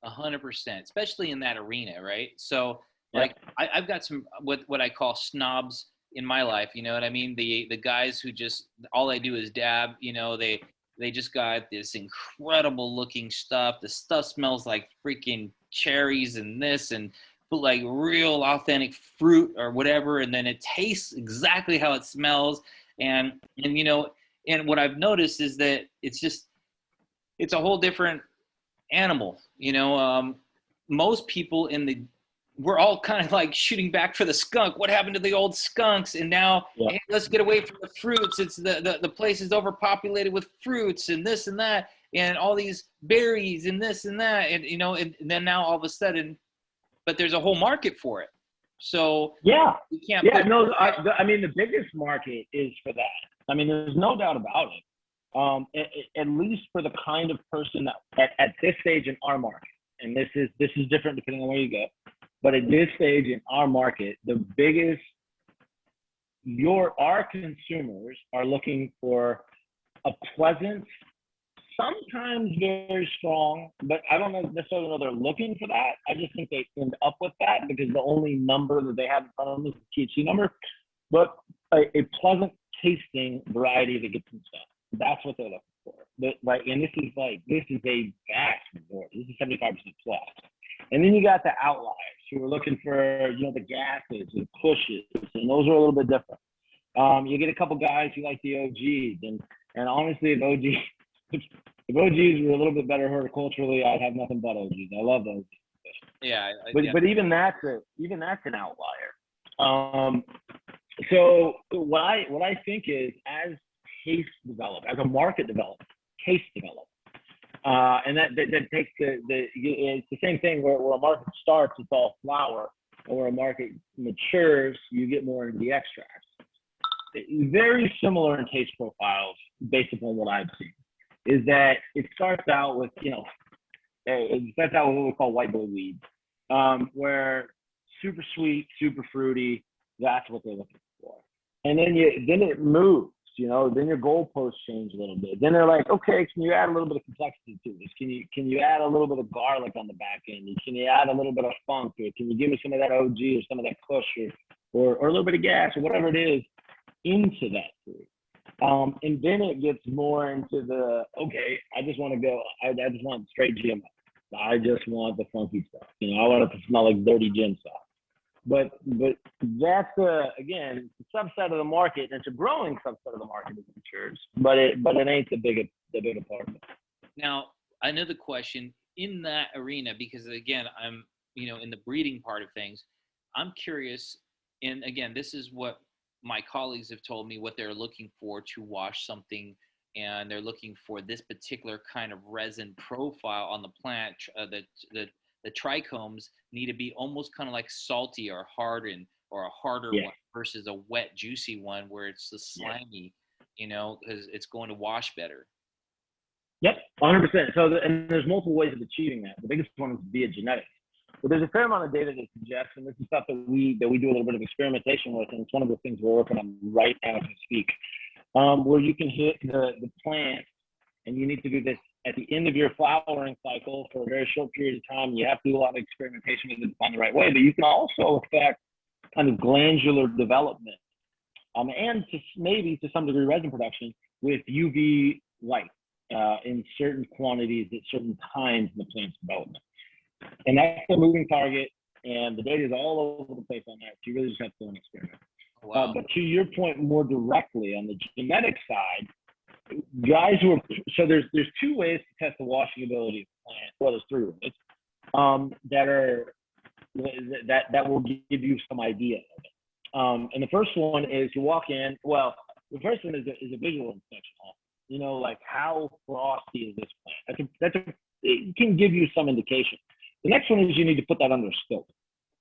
100%, especially in that arena, right? So, Yep. like, I've got some what I call snobs in my life. You know what I mean? The guys who just all they do is dab. You know, they just got this incredible looking stuff. The stuff smells like freaking cherries and this and like real authentic fruit or whatever, and then it tastes exactly how it smells. And you know, and what I've noticed is that it's a whole different animal. You know, most people we're all kind of like shooting back for the skunk. What happened to the old skunks? And now, hey, let's get away from the fruits. It's the place is overpopulated with fruits and this and that and all these berries and this and that. And, you know, and then now all of a sudden, but there's a whole market for it. So yeah, you can't. Yeah, no, I mean, the biggest market is for that. I mean, there's no doubt about it. At least for the kind of person that at this stage in our market, and this is different depending on where you go. But at this stage in our market, the biggest, our consumers are looking for a pleasant, sometimes very strong, but I don't necessarily know they're looking for that. I just think they end up with that because the only number that they have in front of them is the THC number. But a pleasant tasting variety that gets them stuff. That's what they're looking for. But and this is a vast majority. This is 75% plus. And then you got the outliers who are looking for, you know, the gases and pushes, and those are a little bit different. You get a couple guys who like the OGs, and honestly, if OGs were a little bit better horticulturally, I'd have nothing but OGs. I love those. Yeah, but even that's an outlier. So what I think is, as taste develop, as a market develops, taste develops. And that takes it's the same thing where a market starts, it's all flower, and where a market matures, you get more into the extracts. Very similar in taste profiles, based upon what I've seen, is that it starts out with, you know, what we call white boy weed, where super sweet, super fruity, that's what they're looking for. And then it moves. You know, then your goalposts change a little bit. Then they're like, okay, can you add a little bit of complexity to this? Can you add a little bit of garlic on the back end? Can you add a little bit of funk? Or can you give me some of that OG or some of that kush or a little bit of gas or whatever it is into that fruit? And then it gets more into the, okay, I just want straight GMO. I just want the funky stuff. You know, I want it to smell like dirty gin sauce. But that's again, it's a subset of the market, and it's a growing subset of the market as it matures. But it ain't the bigger part of it. Now, another question in that arena, because again, I'm, you know, in the breeding part of things, I'm curious, and again, this is what my colleagues have told me what they're looking for to wash something, and they're looking for this particular kind of resin profile on the plant. The trichomes need to be almost kind of like salty or hardened, or a harder one versus a wet, juicy one where it's the slimy, you know, because it's going to wash better. Yep, 100%. So, and there's multiple ways of achieving that. The biggest one is via genetics. But there's a fair amount of data that suggests, and this is stuff that we do a little bit of experimentation with, and it's one of the things we're working on right now as we speak, where you can hit the plant, and you need to do this at the end of your flowering cycle for a very short period of time. You have to do a lot of experimentation with it to find the right way, but you can also affect kind of glandular development, and maybe to some degree resin production with UV light in certain quantities at certain times in the plant's development. And that's the moving target, and the data is all over the place on that. So you really just have to do an experiment. Wow. But to your point more directly on the genetic side, guys who are, so there's two ways to test the washing ability of the plant. Well, there's three ways that will give you some idea of it. And the first one is you walk in. Well, the first one is a visual inspection. You know, like how frosty is this plant? That's a can give you some indication. The next one is you need to put that under scope.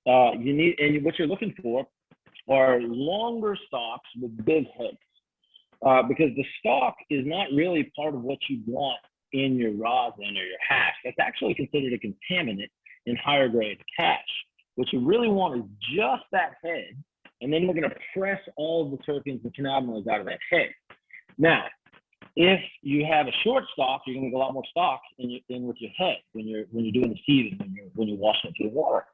And what you're looking for are longer stalks with big heads, because the stalk is not really part of what you want in your rosin or your hash. That's actually considered a contaminant in higher grade hash. What you really want is just that head, and then we're going to press all of the terpenes and cannabinoids out of that head. Now, if you have a short stalk, you're going to get a lot more stalks in with your head when you're doing the seeding, when you're washing it through the water.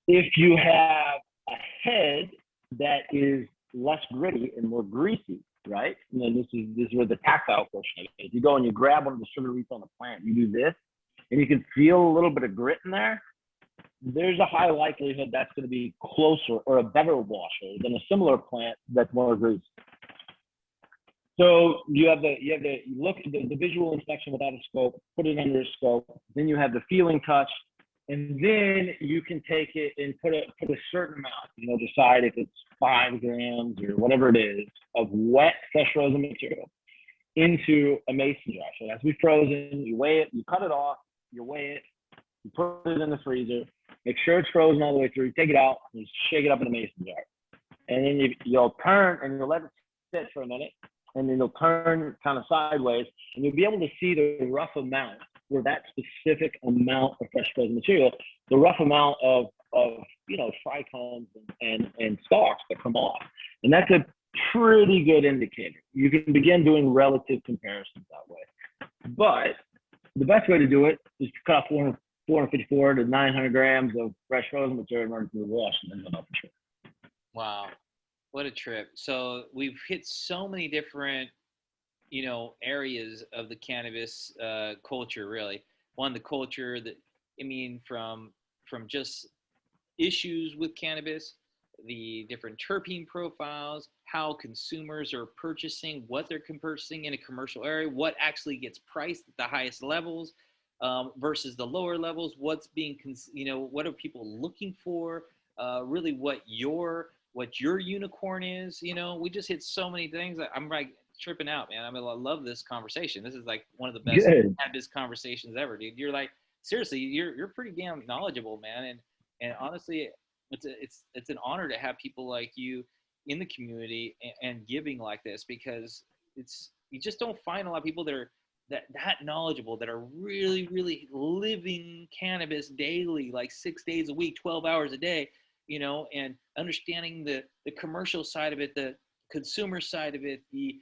If you have a head that is less gritty and more greasy, right? And then this is where the tactile portion of it is. You go and you grab one of the sugar leaves on the plant, you do this, and you can feel a little bit of grit in there. There's a high likelihood that's going to be closer or a better washer than a similar plant that's more greasy. So you look at the visual inspection without a scope, put it under a scope. Then you have the feeling touch, and then you can take it and put a certain amount. Decide if it's 5 grams or whatever it is of wet fresh frozen material into a mason jar. So it has to be frozen. You weigh it, you cut it off, you weigh it, you put it in the freezer. Make sure it's frozen all the way through. You take it out and you shake it up in a mason jar, and then you'll turn and you'll let it sit for a minute. And then you'll turn kind of sideways, and you'll be able to see the rough amount for that specific amount of fresh frozen material, the rough amount of trichomes and stalks that come off. And that's a pretty good indicator. You can begin doing relative comparisons that way. But the best way to do it is to cut off 454 to 900 grams of fresh frozen material and run it through the wash, and then you'll know for sure. Wow. What a trip. So we've hit so many different, areas of the cannabis culture, really. One, the culture from just issues with cannabis, the different terpene profiles, how consumers are purchasing, what they're purchasing in a commercial area, what actually gets priced at the highest levels versus the lower levels, what's being, what are people looking for, really what your unicorn is. We just hit so many things. I'm like tripping out, man. I love this conversation. This is like one of the best cannabis conversations ever, dude. You're like, seriously, you're pretty damn knowledgeable, man. And honestly, it's an honor to have people like you in the community and giving like this, because you just don't find a lot of people that are that knowledgeable, that are really, really living cannabis daily, like 6 days a week, 12 hours a day. And understanding the commercial side of it, the consumer side of it, the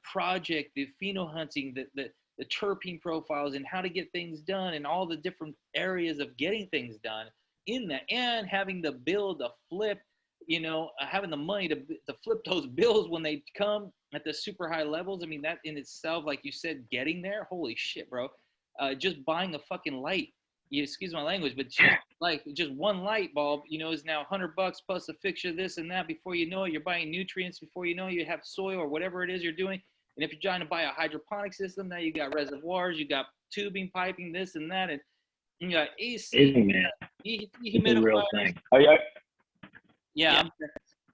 project, the pheno hunting, the terpene profiles, and how to get things done, and all the different areas of getting things done in that, and having the bill to flip, having the money to flip those bills when they come at the super high levels. I mean, that in itself, like you said, getting there, holy shit, bro. Just buying a fucking light. Excuse my language, but just one light bulb, is now $100 plus a fixture, this and that. Before you know it, you're buying nutrients. Before you know it, you have soil or whatever it is you're doing. And if you're trying to buy a hydroponic system, now you got reservoirs, you got tubing, piping, this and that, and you got AC. It's a real thing. Yeah.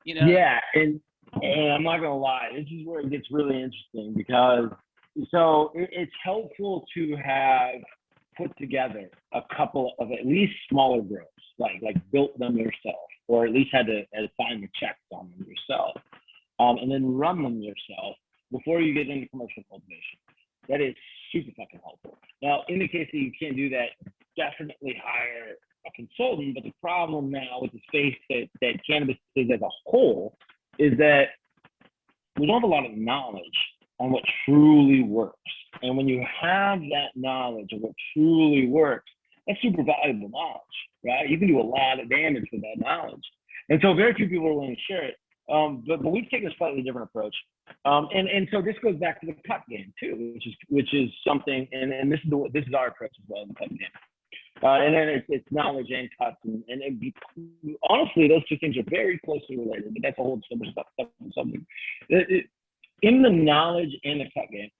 Yeah, and I'm not gonna lie, this is where it gets really interesting, because it's helpful to have put together a couple of at least smaller grows, like built them yourself, or at least had to sign the checks on them yourself, and then run them yourself before you get into commercial cultivation. That is super fucking helpful. Now, in the case that you can't do that, definitely hire a consultant. But the problem now with the space that cannabis is as a whole is that we don't have a lot of knowledge on what truly works. And when you have that knowledge of what truly works, that's super valuable knowledge, right? You can do a lot of damage with that knowledge. And so very few people are willing to share it. But we've taken a slightly different approach. And so this goes back to the cut game too, which is something, and this is our approach as well in the cut game. And then it's knowledge and cuts, and honestly, those two things are very closely related. But that's a whole other stuff. Something in the knowledge and the cut game.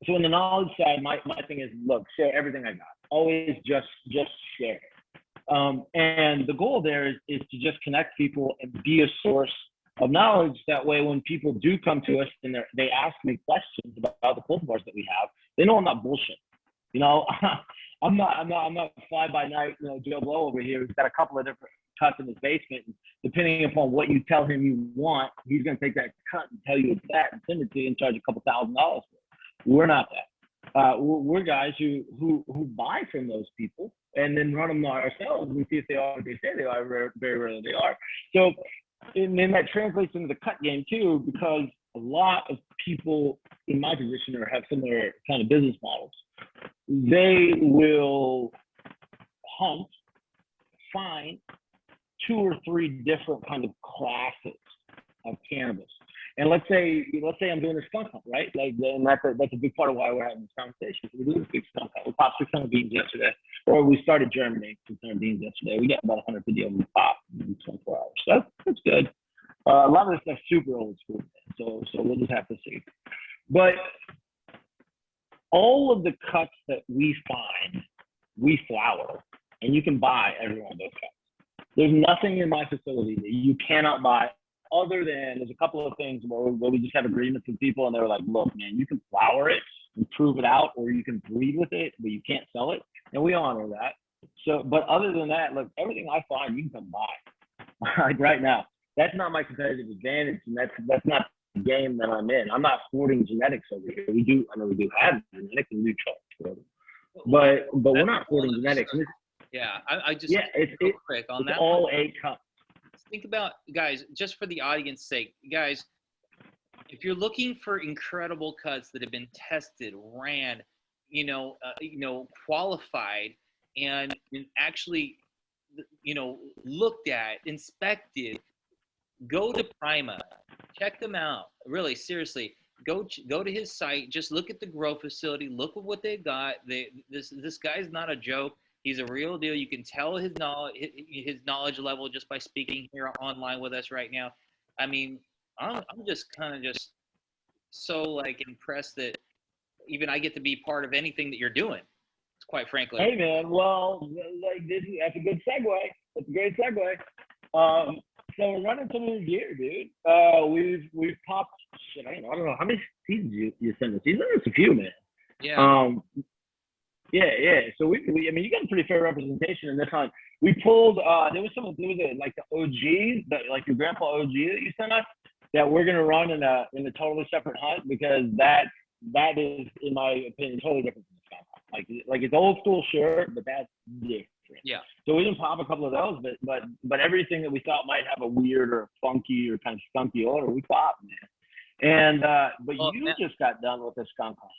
So in the knowledge side, my thing is, look, share everything I got. Always just share. And the goal there is to just connect people and be a source of knowledge. That way, when people do come to us and they ask me questions about the cultivars that we have, they know I'm not bullshit. You know, I'm not fly by night, Joe Blow over here. He's got a couple of different cuts in his basement. And depending upon what you tell him you want, he's going to take that cut and tell you it's that and send it to you and charge a couple $1,000 for it. We're not that. We're guys who buy from those people and then run them ourselves and see if they are what they say they are. Very rarely they are. So, and then that translates into the cut game too, because a lot of people in my position or have similar kind of business models. They will hunt, find 2 or 3 different kind of classes of cannabis. And let's say I'm doing a skunk hunt, right? And that's a big part of why we're having this conversation. We're doing a big skunk hunt. We popped 600 beans yesterday, or we started germinating 600 beans yesterday. We got about 150 of them popped in 24 hours. So that's good. A lot of this stuff's super old school, so we'll just have to see. But all of the cuts that we find, we flower, and you can buy every one of those cuts. There's nothing in my facility that you cannot buy other than there's a couple of things where we just have agreements with people and they're like, look, man, you can flower it and prove it out, or you can breed with it, but you can't sell it. And we honor that. So, but other than that, look, everything I find, you can come buy. Like right now, that's not my competitive advantage, and that's not the game that I'm in. I'm not hoarding genetics over here. We do have genetics and we charge for them. But we're not hoarding genetics. Yeah, I just it's quick on it's that. All A cup. Think about, guys, just for the audience sake, guys, if you're looking for incredible cuts that have been tested, ran, qualified, and actually, looked at, inspected, go to Prima, check them out. Really, seriously, go to his site. Just look at the grow facility. Look at what they got. This guy's not a joke. He's a real deal. You can tell his knowledge level just by speaking here online with us right now. I mean, I'm just kind of so impressed that even I get to be part of anything that you're doing. Quite frankly. Hey man, well, that's a good segue. That's a great segue. So we're running some new gear, dude. We've popped shit. I don't know how many seeds you sent us. You sent us a few, man. Yeah. Yeah. So we you got a pretty fair representation in this hunt. We pulled there was the OGs, like your grandpa OG that you sent us, that we're gonna run in a totally separate hunt, because that is, in my opinion, totally different from the skunk hunt. Like it's old school, sure, but that's different. Yeah. So we didn't pop a couple of those, but everything that we thought might have a weird or funky or kind of skunky odor, we popped, man. And but you just got done with a skunk hunt.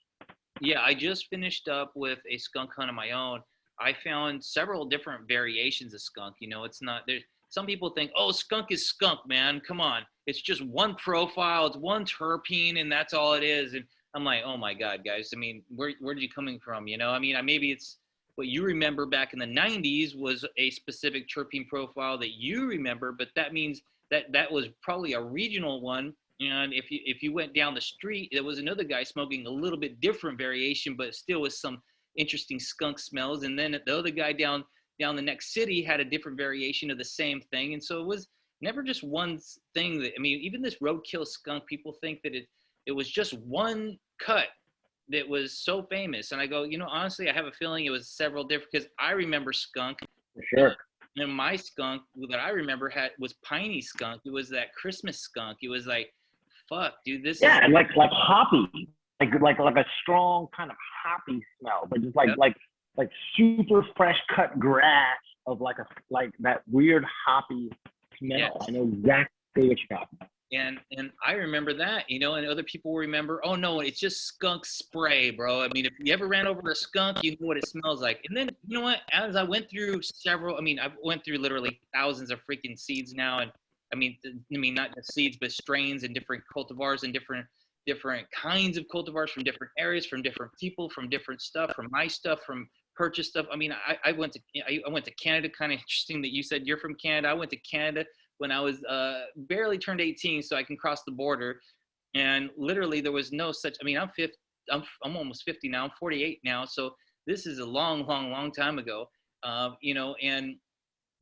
Yeah, I just finished up with a skunk hunt of my own. I found several different variations of skunk. It's not there. Some people think, oh, skunk is skunk, man. Come on, it's just one profile, it's one terpene, and that's all it is. And I'm like, oh my God, guys. I mean, where are you coming from? Maybe it's what you remember back in the 90s was a specific terpene profile that you remember, but that means that was probably a regional one. And if you went down the street, there was another guy smoking a little bit different variation, but still with some interesting skunk smells. And then the other guy down the next city had a different variation of the same thing. And so it was never just one thing. Even this roadkill skunk, people think that it was just one cut that was so famous. And I go, honestly, I have a feeling it was several different, because I remember skunk. For sure. And my skunk that I remember was piney skunk. It was that Christmas skunk. It was like, fuck, dude, this is. Yeah, and like hoppy, like a strong kind of hoppy smell, but just like super fresh cut grass of like that weird hoppy smell. Yes. I know exactly what you're talking about. And I remember that, and other people will remember, oh no, it's just skunk spray, bro. If you ever ran over a skunk, you know what it smells like. And then, you know what, as I went through I went through literally thousands of freaking seeds now. And not just seeds, but strains and different cultivars and different kinds of cultivars from different areas, from different people, from different stuff, from my stuff, from purchase stuff. I went to Canada. Kind of interesting that you said you're from Canada. I went to Canada when I was barely turned 18, so I can cross the border. And literally there was no such, I'm almost 50 now, I'm 48 now. So this is a long time ago, and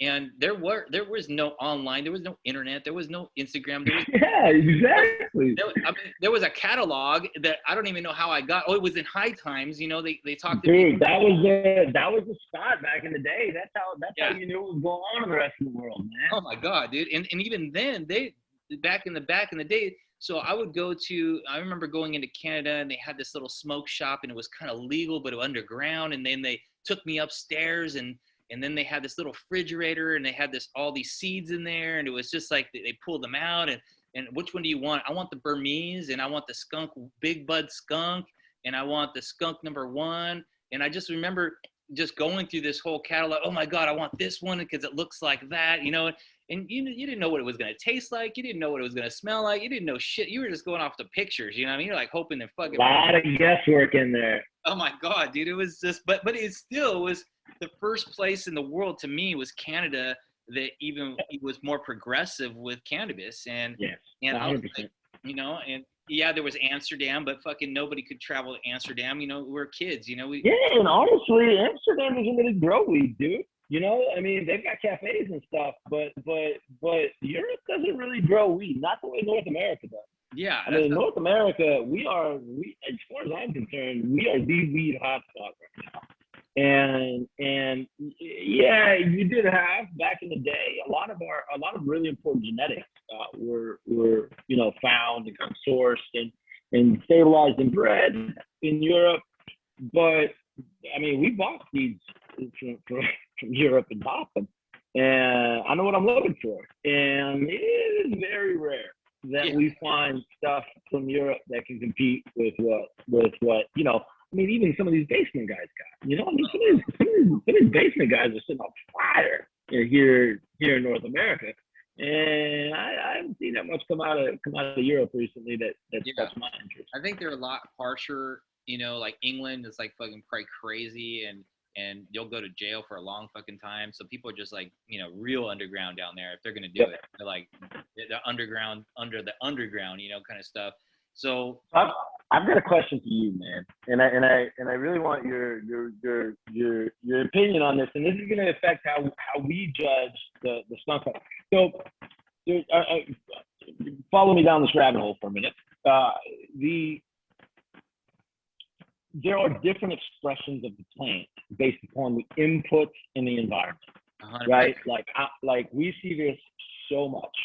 And there was no online, there was no internet, there was no Instagram, there was Yeah, exactly. there was a catalog that I don't even know how I got. Oh, it was in High Times, you know. They talked to me. Dude, that was the spot back in the day. That's how you knew what was going on in the rest of the world, man. Oh my God, dude. And even then, they back in the day. So I would go to. I remember going into Canada, and they had this little smoke shop, and it was kind of legal, but underground. And then they took me upstairs, and then they had this little refrigerator, and they had all these seeds in there, and it was just like they pulled them out, and which one do you want? I want the Burmese, and I want the skunk, Big Bud skunk, and I want the skunk #1. And I just remember just going through this whole catalog. Oh my God, I want this one because it looks like that, you know. And you didn't know what it was going to taste like. You didn't know what it was going to smell like. You didn't know shit. You were just going off the pictures, you know what I mean? You're like hoping and fucking. A lot of guesswork in there. Oh my God, dude. It was just, but it still was the first place in the world to me was Canada that even it was more progressive with cannabis. And, yes, and 100%. like, you know, and yeah, there was Amsterdam, but fucking nobody could travel to Amsterdam. You know, we're kids, you know. Yeah, and honestly, Amsterdam doesn't really grow weed, dude. You know, I mean, they've got cafes and stuff, but Europe doesn't really grow weed, not the way North America does. Yeah, I mean, North America, we as far as I'm concerned, we are the weed hotspot right now. And yeah, you did have back in the day a lot of really important genetics were found and kind of sourced and stabilized and bred in Europe. But I mean, we bought seeds from Europe and bought them, and I know what I'm looking for. And it is very rare that we find stuff from Europe that can compete with what you know. I mean, even some of these basement guys got. You know, I mean, some of these basement guys are sitting on fire here in North America, and I haven't seen that much come out of Europe recently. That's my interest. I think they're a lot harsher. You know, like England is like fucking probably crazy, and you'll go to jail for a long fucking time. So people are just like, you know, real underground down there if they're gonna do it. They're like the underground under the underground, you know, kind of stuff. So I've got a question for you, man, and I really want your opinion on this, and this is going to affect how we judge the skunk hunt. So, follow me down this rabbit hole for a minute. There are different expressions of the plant based upon the inputs in the environment, 100%. Right? Like we see this so much,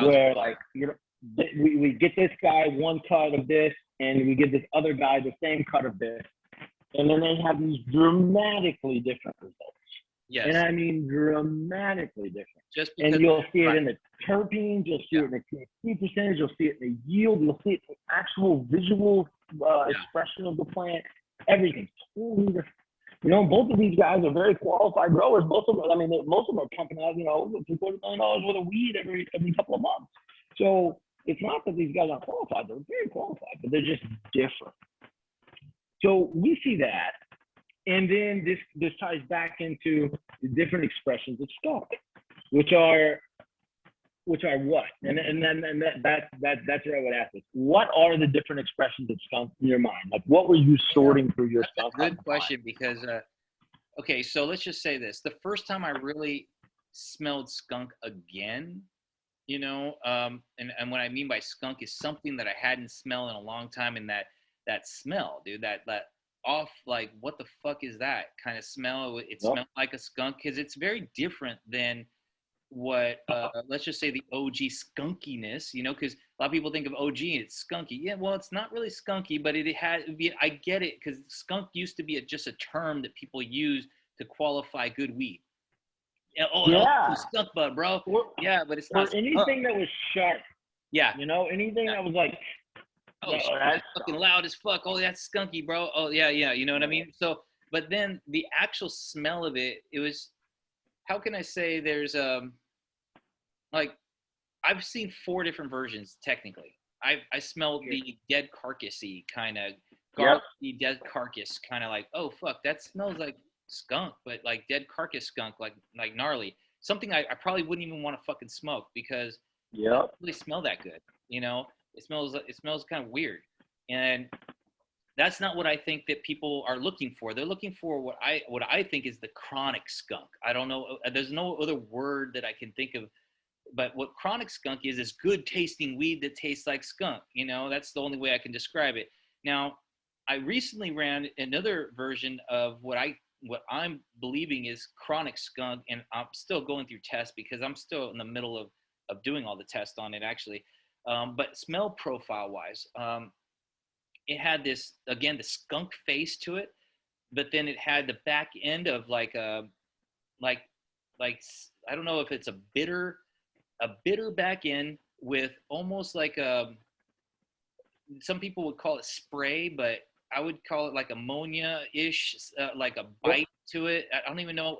where like, you know, we get this guy one cut of this, and we give this other guy the same cut of this, and then they have these dramatically different results. Yes. And I mean dramatically different. Just because, and you'll see it in the terpenes, you'll see it in the THC percentage, you'll see it in the yield, you'll see it in the actual visual expression of the plant. Everything's totally different. You know, both of these guys are very qualified growers. Most of them are pumping out, you know, $250 million worth of weed every couple of months. So it's not that these guys aren't qualified; they're very qualified, but they're just different. So we see that, and then this ties back into the different expressions of skunk, which are what? And that's where I would ask this. What are the different expressions of skunk in your mind? Like, what were you sorting through your skunk? Good question, because okay, so let's just say this: the first time I really smelled skunk again, you know, and what I mean by skunk is something that I hadn't smelled in a long time, and that smell, dude, that off, like, what the fuck is that kind of smell? It smelled like a skunk, because it's very different than what let's just say the OG skunkiness, you know, because a lot of people think of OG and it's skunky. Yeah, well, it's not really skunky, but I get it, because skunk used to be just a term that people use to qualify good weed. Oh, skunk bud, bro. Yeah, but it's not. Or anything that was sharp. Yeah. You know, anything that was like, that's fucking loud as fuck. Oh, that's skunky, bro. Oh, yeah. You know what I mean? So, but then the actual smell of it was, how can I say, there's like, I've seen 4 different versions technically. I smelled the dead carcassy kind of garlicky dead carcass, kind of like, oh fuck, that smells like skunk, but like dead carcass skunk, like gnarly. Something I probably wouldn't even want to fucking smoke, because it doesn't really smell that good. You know, it smells kind of weird. And that's not what I think that people are looking for. They're looking for what I think is the chronic skunk. I don't know. There's no other word that I can think of. But what chronic skunk is good tasting weed that tastes like skunk. You know, that's the only way I can describe it. Now, I recently ran another version of what I'm believing is chronic skunk, and I'm still going through tests because I'm still in the middle of doing all the tests on it actually. But smell profile wise, it had this, again, the skunk face to it, but then it had the back end of like a like like I don't know if it's a bitter back end with almost like a, some people would call it spray, but I would call it like ammonia-ish, like a bite to it. I don't even know.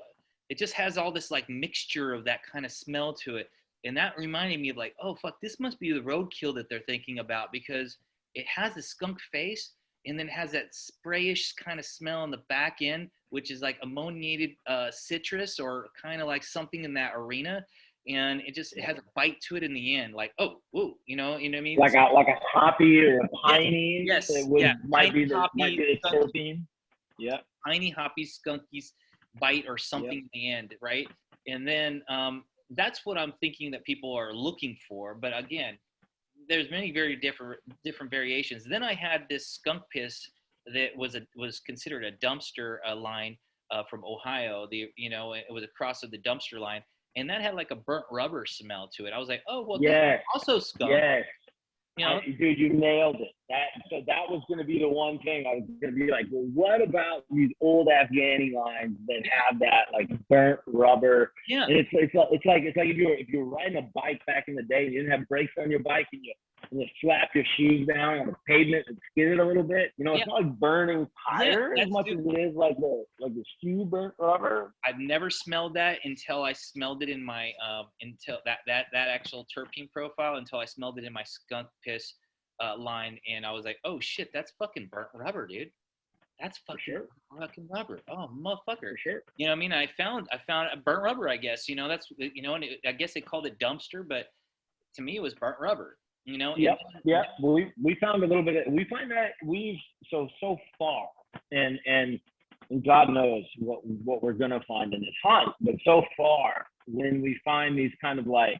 It just has all this like mixture of that kind of smell to it. And that reminded me of like, oh, fuck, this must be the roadkill that they're thinking about, because it has a skunk face and then has that sprayish kind of smell on the back end, which is like ammoniated citrus or kind of like something in that arena. And it has a bite to it in the end, like, oh, whoa, you know what I mean? Like a hoppy or a piney. Yes, It would, yeah, might be hoppy, the terpene. Yeah. piney hoppy skunky bite or something in the end, right? And then that's what I'm thinking that people are looking for. But again, there's many very different variations. Then I had this skunk piss that was considered a dumpster line from Ohio. It was a cross of the dumpster line, and that had like a burnt rubber smell to it. I was like, oh well, Yes. this is also skunk. Yes. You know? Dude, you nailed it. That was going to be the one thing I was going to be like, well, what about these old Afghani lines that have that like burnt rubber? Yeah. And it's like if you were riding a bike back in the day and you didn't have brakes on your bike and you slap your shoes down on the pavement and skid it a little bit. You know, it's not like burning tire as much as it is like the shoe burnt rubber. I've never smelled that until I smelled it in my until that actual terpene profile, until I smelled it in my skunk piss line, and I was like, oh shit, that's fucking burnt rubber, dude. That's fucking rubber. Oh motherfucker. For sure. You know what I mean? I found a burnt rubber, I guess. You know, that's, and I guess they called it dumpster, but to me it was burnt rubber. You know? Yep. Yeah. We found a little bit. We find that we've so far, and God knows what we're gonna find in this hunt. But so far, when we find these kind of like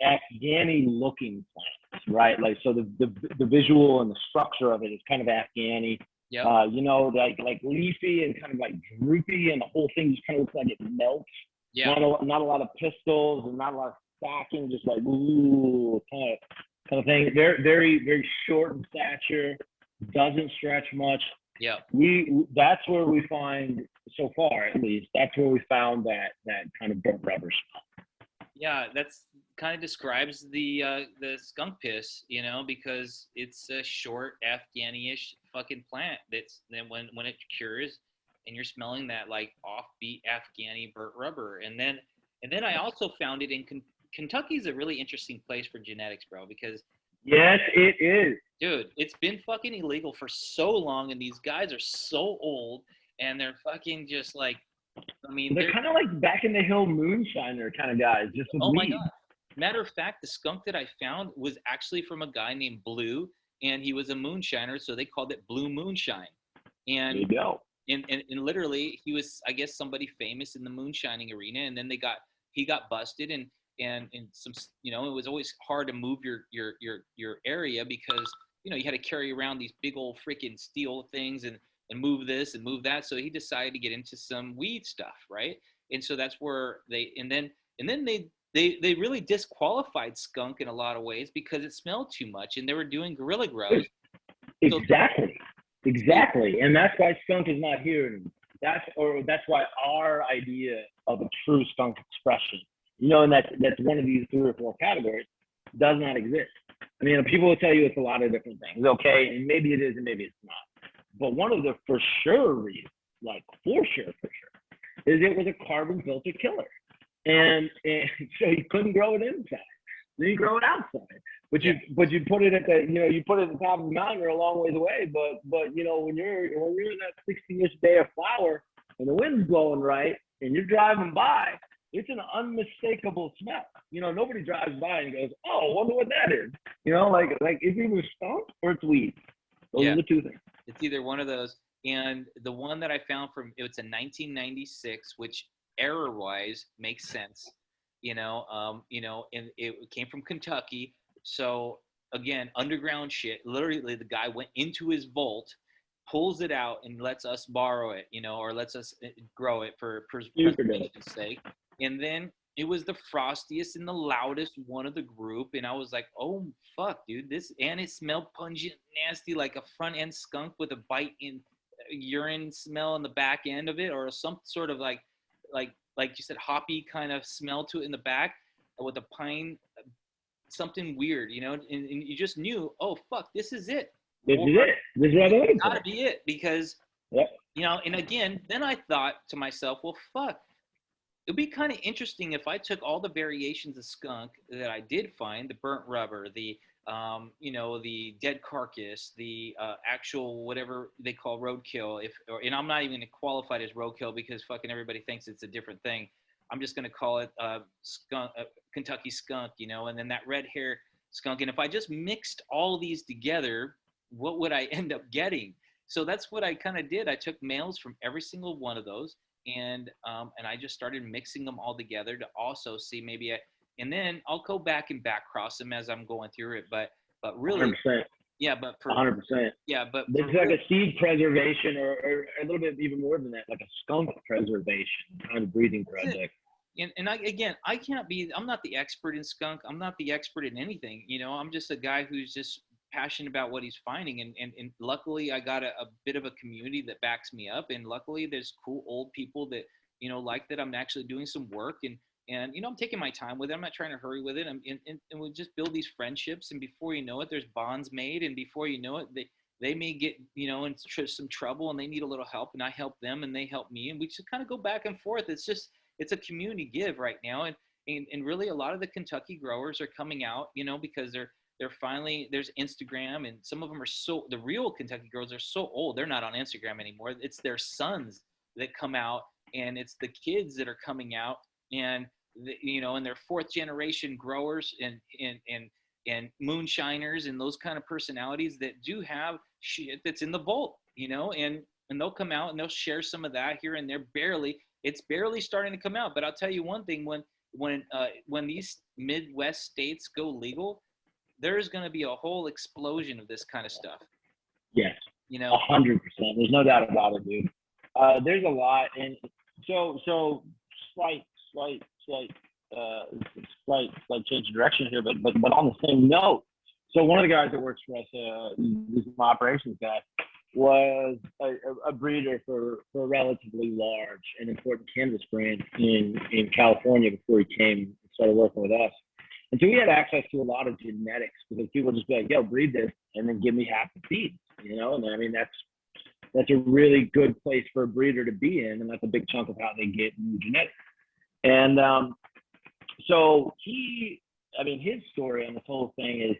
Afghani looking plants, right? Like, so the visual and the structure of it is kind of Afghani. Yeah. You know, like leafy and kind of like droopy, and the whole thing just kind of looks like it melts. Yeah. Not a lot of pistils and not a lot of stacking, just like ooh, kind of thing. They're very, very short in stature, doesn't stretch much. Yeah. That's where we find, so far at least, that's where we found that kind of burnt rubber smell. Yeah, that's kind of describes the skunk piss, because it's a short Afghani-ish fucking plant that's then when it cures and you're smelling that like offbeat Afghani burnt rubber. And then I also found it in Kentucky is a really interesting place for genetics, bro, because yes, it is. Dude, it's been fucking illegal for so long, and these guys are so old, and they're fucking just like, I mean, they're kind of like back in the hill moonshiner kind of guys, just with weed. My God. Matter of fact, the skunk that I found was actually from a guy named Blue, and he was a moonshiner, so they called it Blue Moonshine. And there you go. And literally, he was, I guess, somebody famous in the moonshining arena, and then he got busted, and some, it was always hard to move your area because you had to carry around these big old freaking steel things and move this and move that. So he decided to get into some weed stuff, right? And so that's where they really disqualified skunk in a lot of ways because it smelled too much, and they were doing guerrilla grows. Exactly, and that's why skunk is not here anymore. That's why our idea of a true skunk expression, and that's one of these 3 or 4 categories, does not exist. I mean, people will tell you it's a lot of different things, okay, and maybe it is and maybe it's not. But one of the for sure reasons, like for sure, is it was a carbon filter killer, and so you couldn't grow it inside. Then you grow it outside, but you put it at the you put it at the top of the mountain or a long ways away. But when you're in that 60-ish day of flower and the wind's blowing right and you're driving by, it's an unmistakable smell. Nobody drives by and goes, "Oh, I wonder what that is." Like it's either skunk or it's weed. Those are the 2 things. It's either one of those. And the one that I found it's a 1996, which error-wise makes sense, and it came from Kentucky. So again, underground shit. Literally, the guy went into his vault, pulls it out, and lets us borrow it, or lets us grow it for preservation's sake. And then it was the frostiest and the loudest one of the group, and I was like, "Oh fuck, dude! And it smelled pungent, nasty, like a front end skunk with a bite in urine smell in the back end of it, or some sort of like you said, hoppy kind of smell to it in the back with a pine, something weird, and you just knew, oh fuck, this is it. This is it. This is what I'm looking for. Gotta be it, because yep. And again, then I thought to myself, well, fuck. It'd be kind of interesting if I took all the variations of skunk that I did find, the burnt rubber, the the dead carcass, the actual whatever they call roadkill. And I'm not even gonna qualify it as roadkill because fucking everybody thinks it's a different thing. I'm just gonna call it skunk, Kentucky skunk, and then that red hair skunk. And if I just mixed all these together, what would I end up getting? So that's what I kind of did. I took males from every single one of those, and I just started mixing them all together to also see and then I'll go back and back cross them as I'm going through it. But really, 100%. Yeah, but for 100%. Yeah, but it's like a seed preservation, or a little bit even more than that, like a skunk preservation kind of breeding project. And I can't be. I'm not the expert in skunk. I'm not the expert in anything. I'm just a guy who's just passionate about what he's finding, and luckily I got a bit of a community that backs me up, and luckily there's cool old people that like that I'm actually doing some work, and I'm taking my time with it. I'm not trying to hurry with it. And we just build these friendships, and before you know it, there's bonds made, and before you know it, they may get in some trouble and they need a little help, and I help them and they help me, and we just kind of go back and forth. It's a community give right now, and really a lot of the Kentucky growers are coming out, because they're finally, there's Instagram, and some of them the real Kentucky growers are so old, they're not on Instagram anymore. It's their sons that come out, and it's the kids that are coming out, and and they're fourth generation growers and moonshiners and those kind of personalities that do have shit that's in the vault, and they'll come out and they'll share some of that here and there. It's barely starting to come out, but I'll tell you one thing: when these Midwest states go legal, there's going to be a whole explosion of this kind of stuff. Yes. 100%. There's no doubt about it, dude. There's a lot, and so slight change of direction here, but on the same note. So one of the guys that works for us, he's my operations guy, was a breeder for a relatively large and important cannabis brand in California before he came and started working with us. And so we had access to a lot of genetics, because people would just be like, yo, breed this and then give me half the seeds, and I mean, that's a really good place for a breeder to be in, and that's a big chunk of how they get new genetics. And so his story on this whole thing is,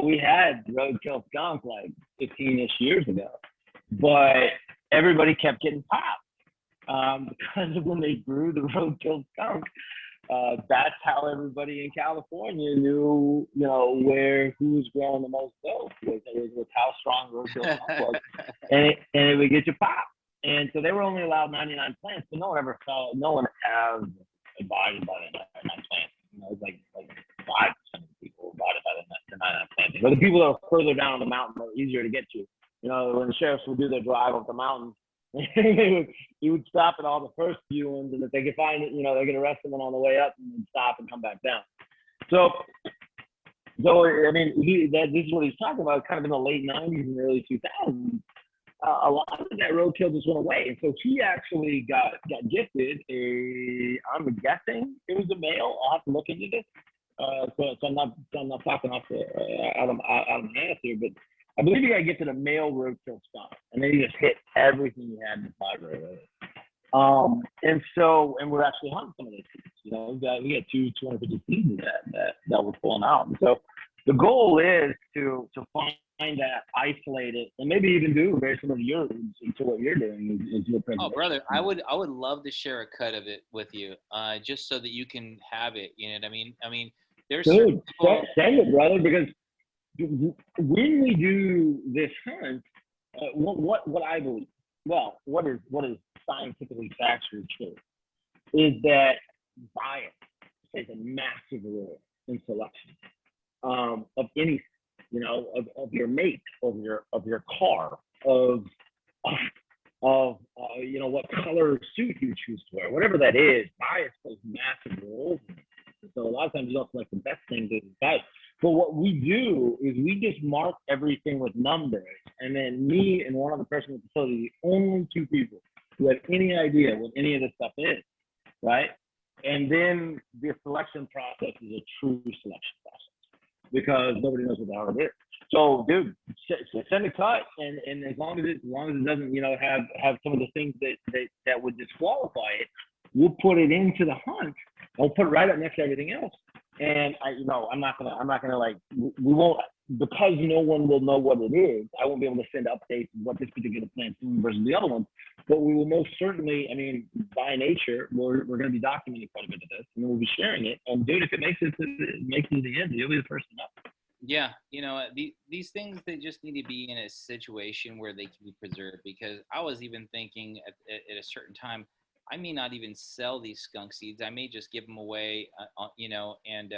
we had roadkill skunk like 15-ish years ago, but everybody kept getting popped because of when they grew the roadkill skunk. That's how everybody in California knew, who was growing the most dope, was how strong roadkill skunk was, and it would get you popped. And so they were only allowed 99 plants, but no one ever abided by the 99 plants. It was like 5% of the people abided by the 99 planting. But the people that were further down the mountain were easier to get to. When the sheriffs would do their drive up the mountain, he would stop at all the first few ones, and if they could find it, they could arrest them on the way up and then stop and come back down. So I mean, this is what he's talking about, kind of in the late 90s and early 2000s. A lot of that roadkill just went away, and so he actually got gifted I'm guessing it was a male. I'll have to look into this. So I'm not talking off out of my ass here, but I believe he got gifted a male roadkill skunk, and then he just hit everything he had in the library. And we're actually hunting some of these seeds. We got 250 seeds that we're pulling out, and so the goal is to find that, isolate it, and maybe even do very similar to what you're doing. Is your Oh, brother, I would love to share a cut of it with you, just so that you can have it. You know what I mean? I mean, there's send it, brother, because when we do this hunt, what I believe, well, what is scientifically factually true, is that bias plays a massive role in selection of any, of your mate, of your car, of what color suit you choose to wear, whatever that is. Bias plays massive roles. So a lot of times you don't select the best thing to decide. But what we do is we just mark everything with numbers, and then me and one other person with the facility, the only two people who have any idea what any of this stuff is, right? And then the selection process is a true selection process because nobody knows what the hell it is. So, dude, send a cut, and as long as it doesn't, have some of the things that would disqualify it, we'll put it into the hunt. We'll put it right up next to everything else. And I'm not gonna like, we won't, because no one will know what it is. I won't be able to send updates of what this particular plant's doing versus the other one. But we will most certainly, by nature, we're going to be documenting quite a bit of this, and we'll be sharing it. And dude, if it makes it to the end, you'll be the first to know. Yeah, these things, they just need to be in a situation where they can be preserved. Because I was even thinking at a certain time, I may not even sell these skunk seeds. I may just give them away, and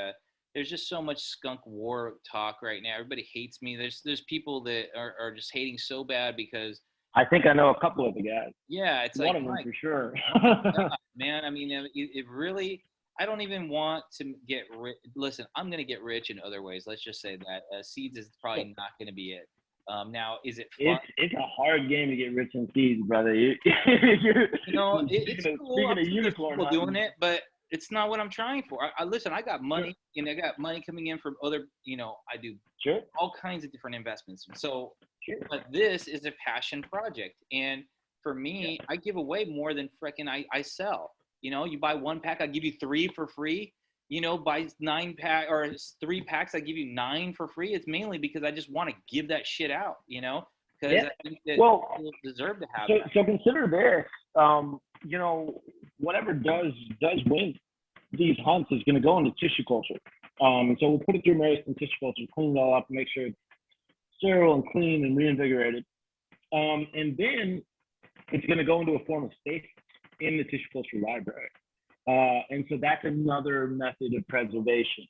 there's just so much skunk war talk right now. Everybody hates me. There's people that are just hating so bad because I think I know a couple of the guys. Yeah, it's one like, of them for sure. God, man, it really, I don't even want to get rich. Listen, I'm going to get rich in other ways. Let's just say that seeds is probably not going to be it. Now, is it fun? It's a hard game to get rich in seeds, brother. It's cool. I'm sure there's people doing it, but it's not what I'm trying for. Listen, I got money, sure. I got money coming in from other, I do all kinds of different investments. So, but this is a passion project. And for me, I give away more than frickin' I sell. You buy one pack, I give you 3 for free. Buy 9 pack or 3 packs, I give you 9 for free. It's mainly because I just want to give that shit out, because I think that people deserve to have that. So consider this, whatever does win these hunts is going to go into tissue culture. So we'll put it through American tissue culture, clean it all up, make sure it's sterile and clean and reinvigorated. And then it's going to go into a form of stasis in the tissue culture library. And so that's another method of preservation.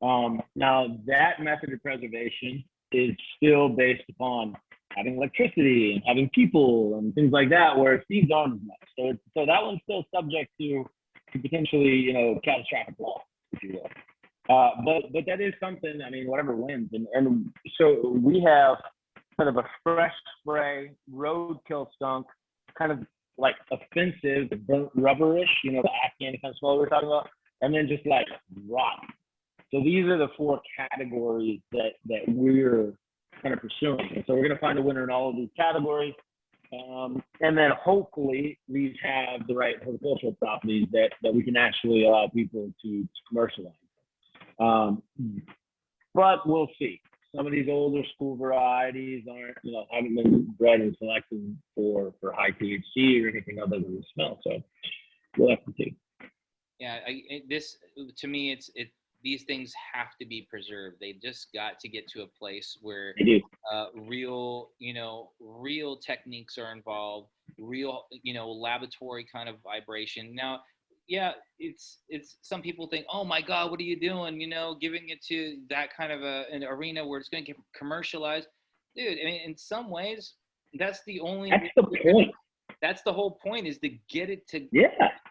Now, that method of preservation is still based upon having electricity and having people and things like that, where seeds aren't as much. So that one's still subject to potentially, catastrophic loss, if you will. But that is something, whatever wins. And so we have kind of a fresh spray, roadkill skunk, kind of like offensive, burnt rubberish, the Afghan kind of smell we're talking about, and then just like rotten. So these are the 4 categories that we're kind of pursuing. And so we're going to find a winner in all of these categories. And then hopefully these have the right horticultural properties that we can actually allow people to commercialize. But we'll see. Some of these older school varieties haven't been bred and selected for high THC or anything other than the smell. So we'll have to see. Yeah, to me, these things have to be preserved. They've just got to get to a place where real techniques are involved, real, laboratory kind of vibration. Now, yeah, it's some people think, oh my God, what are you doing? Giving it to that kind of an arena where it's going to get commercialized. Dude, in some ways, that's the only. That's the point. That's the whole point, is to get it to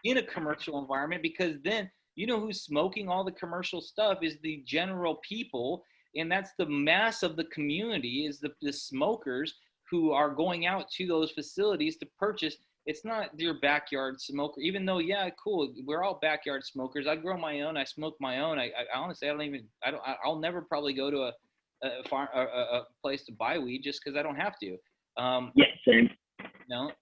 in a commercial environment, because then who's smoking all the commercial stuff is the general people, and that's the mass of the community, is the smokers who are going out to those facilities to purchase. It's not your backyard smoker, even though, cool, we're all backyard smokers. I grow my own, I smoke my own. I honestly, I'll never probably go to a place to buy weed just because I don't have to. Same.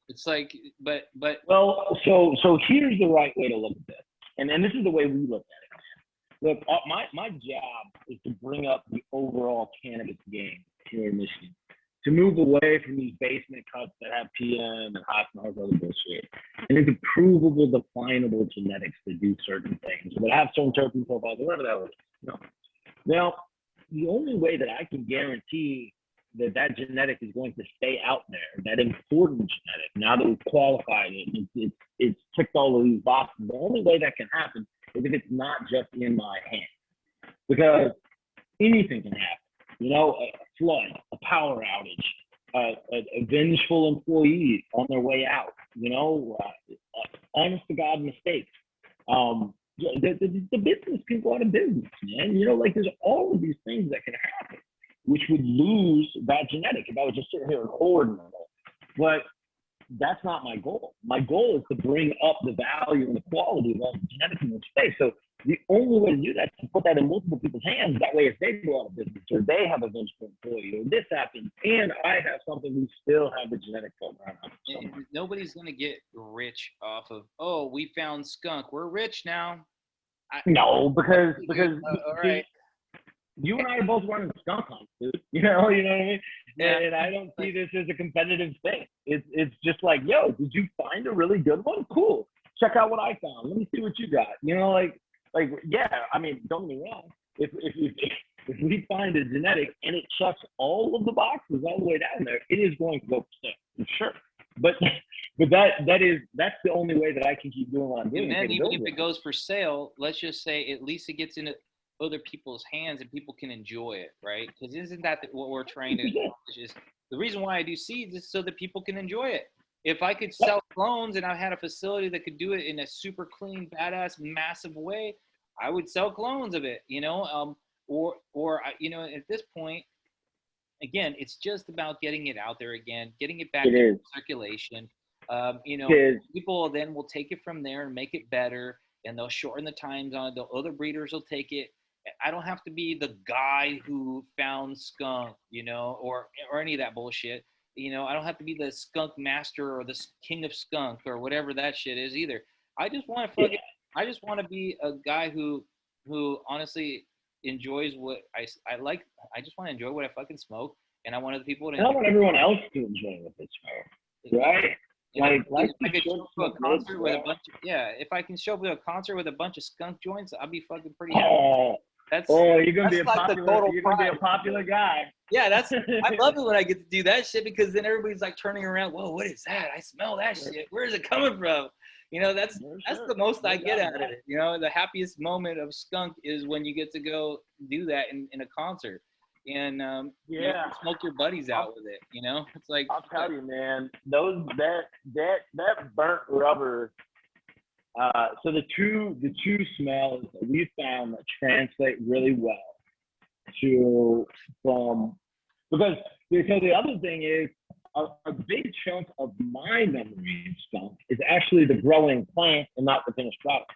It's like, but. Well, so here's the right way to look at this. And this is the way we look at it. Look, my job is to bring up the overall cannabis game here in Michigan, to move away from these basement cuts that have PM and hot and all this other bullshit, and into provable, definable genetics to do certain things, that have certain terpene profiles, whatever that is. Now, the only way that I can guarantee that genetic is going to stay out there, that important genetic. Now that we've qualified it, it's ticked all of these boxes. The only way that can happen is if it's not just in my hands, because anything can happen. You know, a flood, a power outage, a vengeful employee on their way out. You know, honest to God mistakes. The business can go out of business, man. You know, like there's all of these things that can happen, which would lose that genetic if I was just sitting here and hoarding it. But that's not my goal. My goal is to bring up the value and the quality of all the genetics in the space. So the only way to do that is to put that in multiple people's hands. That way, if they go out of business or they have a vengeful employee or this happens and I have something, we still have the genetic program. Nobody's going to get rich off of, oh, we found skunk. We're rich now. No, because all right. You and I are both running skunk hunts, dude. You know what I mean? Yeah. And I don't see this as a competitive thing. It's just like, yo, did you find a really good one? Cool. Check out what I found. Let me see what you got. You know, like yeah. I mean, don't get me wrong. If we find a genetic and it checks all of the boxes all the way down there, it is going to go for sure. But that's the only way that I can keep doing what I'm doing. And then even if it goes for sale, let's just say at least it gets into other people's hands and people can enjoy it, right? Because isn't that what we're trying to accomplish? Is the reason why I do seeds is so that people can enjoy it. If I could sell clones and I had a facility that could do it in a super clean, badass, massive way, I would sell clones of it, you know, or you know, at this point, again, it's just about getting it out there again, getting it back into circulation. You know, people then will take it from there and make it better, and they'll shorten the times on it. The other breeders will take it. I don't have to be the guy who found skunk, you know, or any of that bullshit. You know, I don't have to be the skunk master or the king of skunk or whatever that shit is either. I just want to be a guy who honestly enjoys what I like. I just want to enjoy what I fucking smoke, and I want other people to enjoy. I want everyone else to enjoy what they smoke, right? If I could show up to a concert with a bunch of, if I can show up to a concert with a bunch of skunk joints, I'll be fucking pretty happy. You're gonna be a popular guy. Yeah, I love it when I get to do that shit, because then everybody's like turning around. Whoa, what is that? I smell that shit. Where is it coming from? You know, that's the most I get out of it. You know, the happiest moment of skunk is when you get to go do that in a concert, and you know, smoke your buddies out with it. You know, it's like, I'll tell you, man, that burnt rubber. So the two smells that we found that translate really well because the other thing is a big chunk of my memory of skunk is actually the growing plant and not the finished product.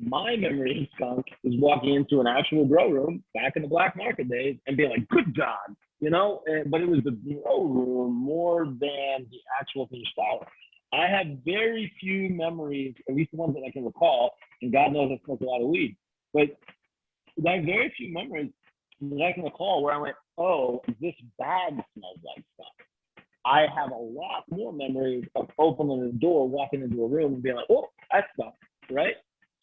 My memory of skunk is walking into an actual grow room back in the black market days and being like, good God, you know, but it was the grow room more than the actual finished flower. I have very few memories, at least the ones that I can recall, and God knows I smoked a lot of weed, but I have very few memories that I can recall where I went, oh, this bag smells like stuff. I have a lot more memories of opening the door, walking into a room and being like, oh, that's stuff, right?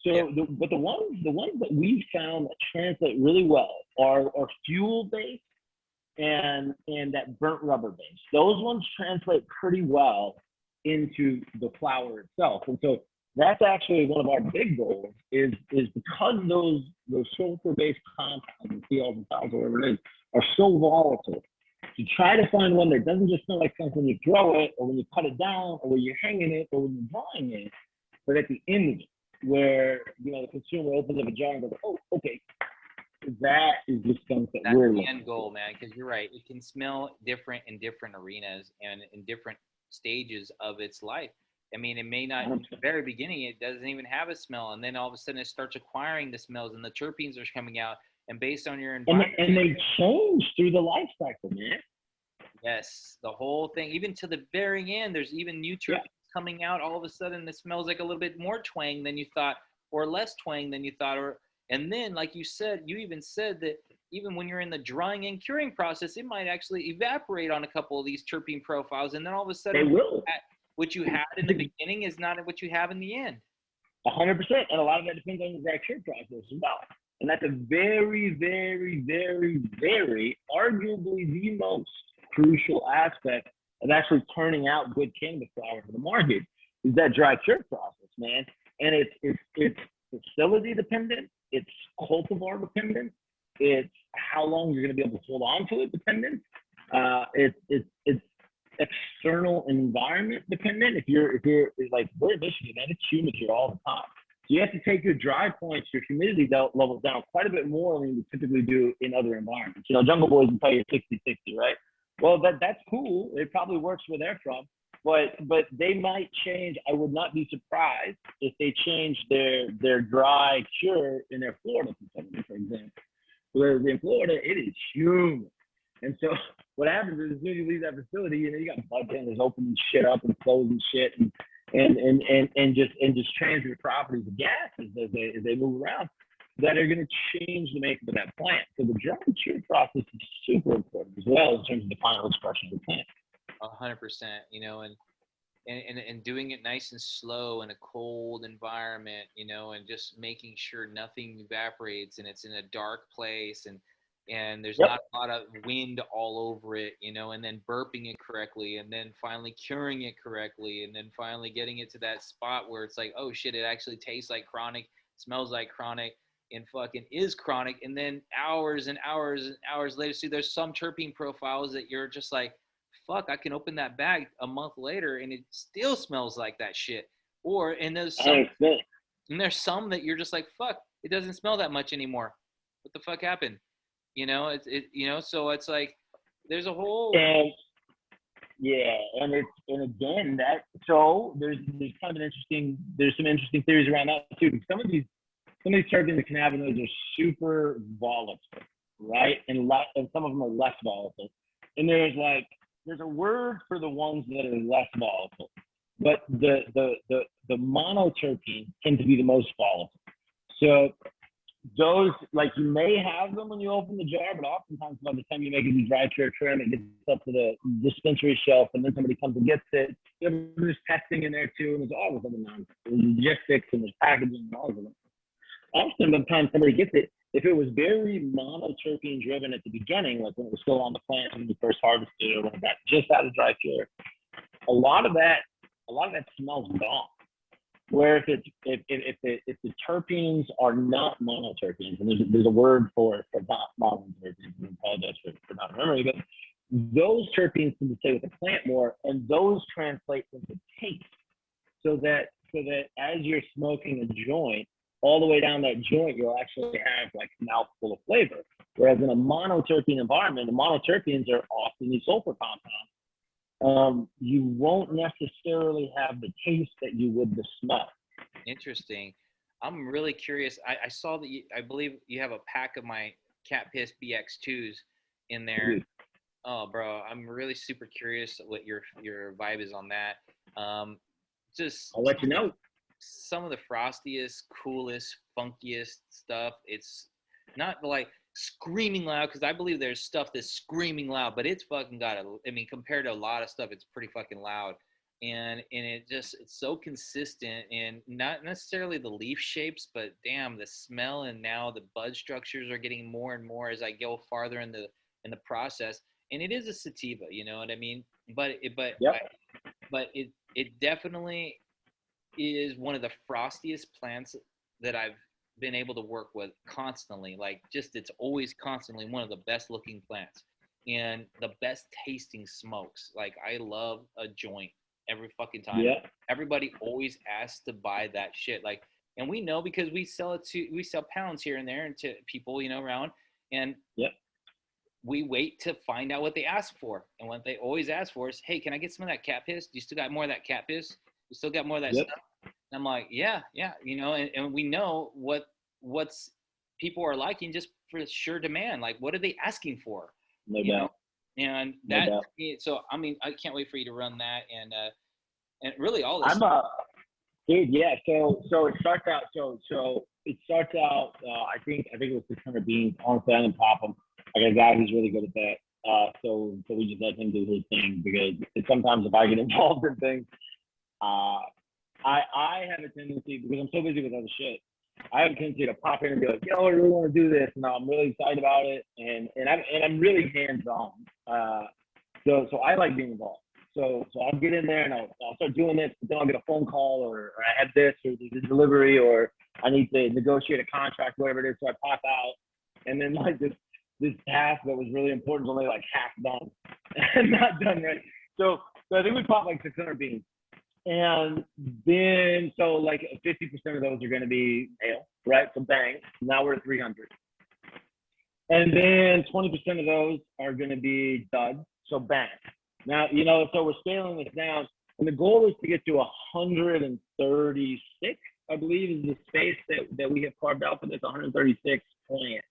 So, but the ones that we've found that translate really well are fuel-based and that burnt rubber based. Those ones translate pretty well into the flower itself. And so that's actually one of our big goals is because those sulfur-based compounds, phenols and phthals, or whatever it is, are so volatile, to try to find one that doesn't just smell like something when you throw it or when you cut it down or when you're hanging it or when you're drying it, but at the end of it, where, you know, the consumer opens up a jar and goes, oh, okay, that is the skunk that we're looking for. That's the end goal, man, because you're right. It can smell different in different arenas and in different stages of its life. I mean, it may not, in the very beginning, it doesn't even have a smell. And then all of a sudden it starts acquiring the smells and the terpenes are coming out. And based on your environment. And they change through the life cycle, man. Yes, the whole thing, even to the very end, there's even new terpenes coming out. All of a sudden it smells like a little bit more twang than you thought, or less twang than you thought. And then, like you said, you even said that even when you're in the drying and curing process, it might actually evaporate on a couple of these terpene profiles. And then all of a sudden, they will. What you had in the beginning is not what you have in the end. 100%. And a lot of that depends on the dry cure process as well. And that's a very, very, very, very, arguably the most crucial aspect of actually turning out good cannabis flower for the market is that dry cure process, man. And it's facility dependent, it's cultivar dependent, it's how long you're going to be able to hold on to it dependent. It's external environment dependent. If you're like, we're in Michigan, man, it's humid here all the time. So you have to take your dry points, your humidity levels down quite a bit more than you typically do in other environments. You know, Jungle Boys will tell you 60-60, right? Well, that's cool. It probably works where they're from, but they might change. I would not be surprised if they change their dry cure in their Florida facility, for example. Whereas in Florida, it is humid. And so what happens is as soon as you leave that facility, you know, you got budtenders opening shit up and closing shit and just transient properties of gases as they move around that are going to change the makeup of that plant. So the dry cure process is super important as well in terms of the final expression of the plant. 100%, you know, and doing it nice and slow in a cold environment, you know, and just making sure nothing evaporates and it's in a dark place and there's not a lot of wind all over it, you know, and then burping it correctly and then finally curing it correctly and then finally getting it to that spot where it's like, oh shit, it actually tastes like chronic, smells like chronic, and fucking is chronic. And then hours and hours and hours later, see, there's some terpene profiles that you're just like, fuck, I can open that bag a month later and it still smells like that shit. And there's some that you're just like, fuck, it doesn't smell that much anymore. What the fuck happened? You know, so it's like there's a whole and again so there's kind of some interesting theories around that too. Some of these terpenes and cannabinoids are super volatile, right? And some of them are less volatile. And there's a word for the ones that are less volatile, but the monoterpenes tend to be the most volatile. So those, like, you may have them when you open the jar, but oftentimes by the time you make it in dry cure trim, it gets up to the dispensary shelf, and then somebody comes and gets it. There's testing in there too, and there's all this other nonsense. There's logistics and there's packaging and all of them. Often by the time somebody gets it, if it was very monoterpene driven at the beginning, like when it was still on the plant when you first harvested or when it got just out of dry cure, a lot of that smells gone. Where if the terpenes are not monoterpenes, and there's a word for not monoterpenes, I apologize for not remembering, but those terpenes tend to stay with the plant more, and those translate into taste. So that as you're smoking a joint, all the way down that joint, you'll actually have like a mouthful of flavor. Whereas in a monoterpene environment, the monoterpenes are often these sulfur compounds. You won't necessarily have the taste that you would the smell. Interesting. I'm really curious. I saw that I believe you have a pack of my cat piss BX2s in there. Mm-hmm. Oh, bro, I'm really super curious what your vibe is on that. Just I'll let you know. Some of the frostiest, coolest, funkiest stuff. It's not like screaming loud, because I believe there's stuff that's screaming loud, but it's fucking compared to a lot of stuff, it's pretty fucking loud. And it's so consistent, and not necessarily the leaf shapes, but damn, the smell, and now the bud structures are getting more and more as I go farther in the process. And it is a sativa, you know what I mean? But it definitely is one of the frostiest plants that I've been able to work with constantly. Like, just, it's always constantly one of the best looking plants and the best tasting smokes. Like, I love a joint every fucking time. Yeah. Everybody always asks to buy that shit. Like, and we know because we sell pounds here and there and to people, you know, around, and we wait to find out what they ask for. And what they always ask for is, hey, can I get some of that cat piss? Do you still got more of that cat piss? You still got more of that stuff? And I'm like, yeah, you know, and we know what's people are liking just for sure demand. Like, what are they asking for? No doubt. And that, so I mean, I can't wait for you to run that, and really all this. Dude, yeah. So it starts out. I think it was 600 beans. Honestly, I didn't pop them. I got a guy who's really good at that. So we just let him do his thing, because sometimes if I get involved in things, I have a tendency, because I'm so busy with other shit, I have a tendency to pop in and be like, yo, I really want to do this, and I'm really excited about it, and I'm really hands-on. So I like being involved. So I'll get in there and I'll start doing this, but then I'll get a phone call or I have this or there's a delivery or I need to negotiate a contract, whatever it is. So I pop out, and then like this task that was really important is only like half done and not done right. So I think we popped like 600 beans. And then, so like 50% of those are going to be ale, right? So bang, now we're at 300. And then 20% of those are going to be duds, so bang. Now, you know, so we're scaling this down, and the goal is to get to 136, I believe, is the space that we have carved out for this, 136 plants.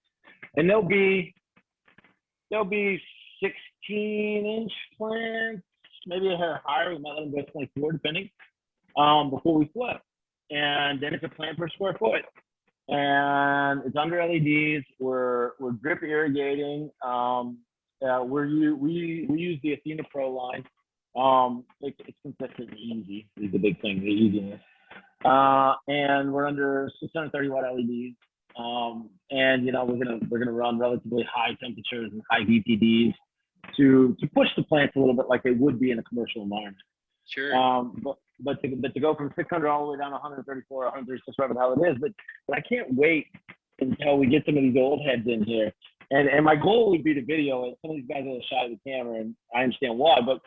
And they'll be 16-inch plants, maybe a hair higher. We might let them go 24, depending, before we flip. And then it's a plant per square foot. And it's under LEDs. We're drip irrigating. We use the Athena Pro line. It's consistent and easy is the big thing, the easiness. And we're under 630 watt LEDs. And you know we're gonna run relatively high temperatures and high VPDs to push the plants a little bit like they would be in a commercial environment. Sure. But to go from 600 all the way down to 134, 136, whatever the hell it is. But I can't wait until we get some of these old heads in here. And my goal would be to video it. Some of these guys are shy of the camera, and I understand why. But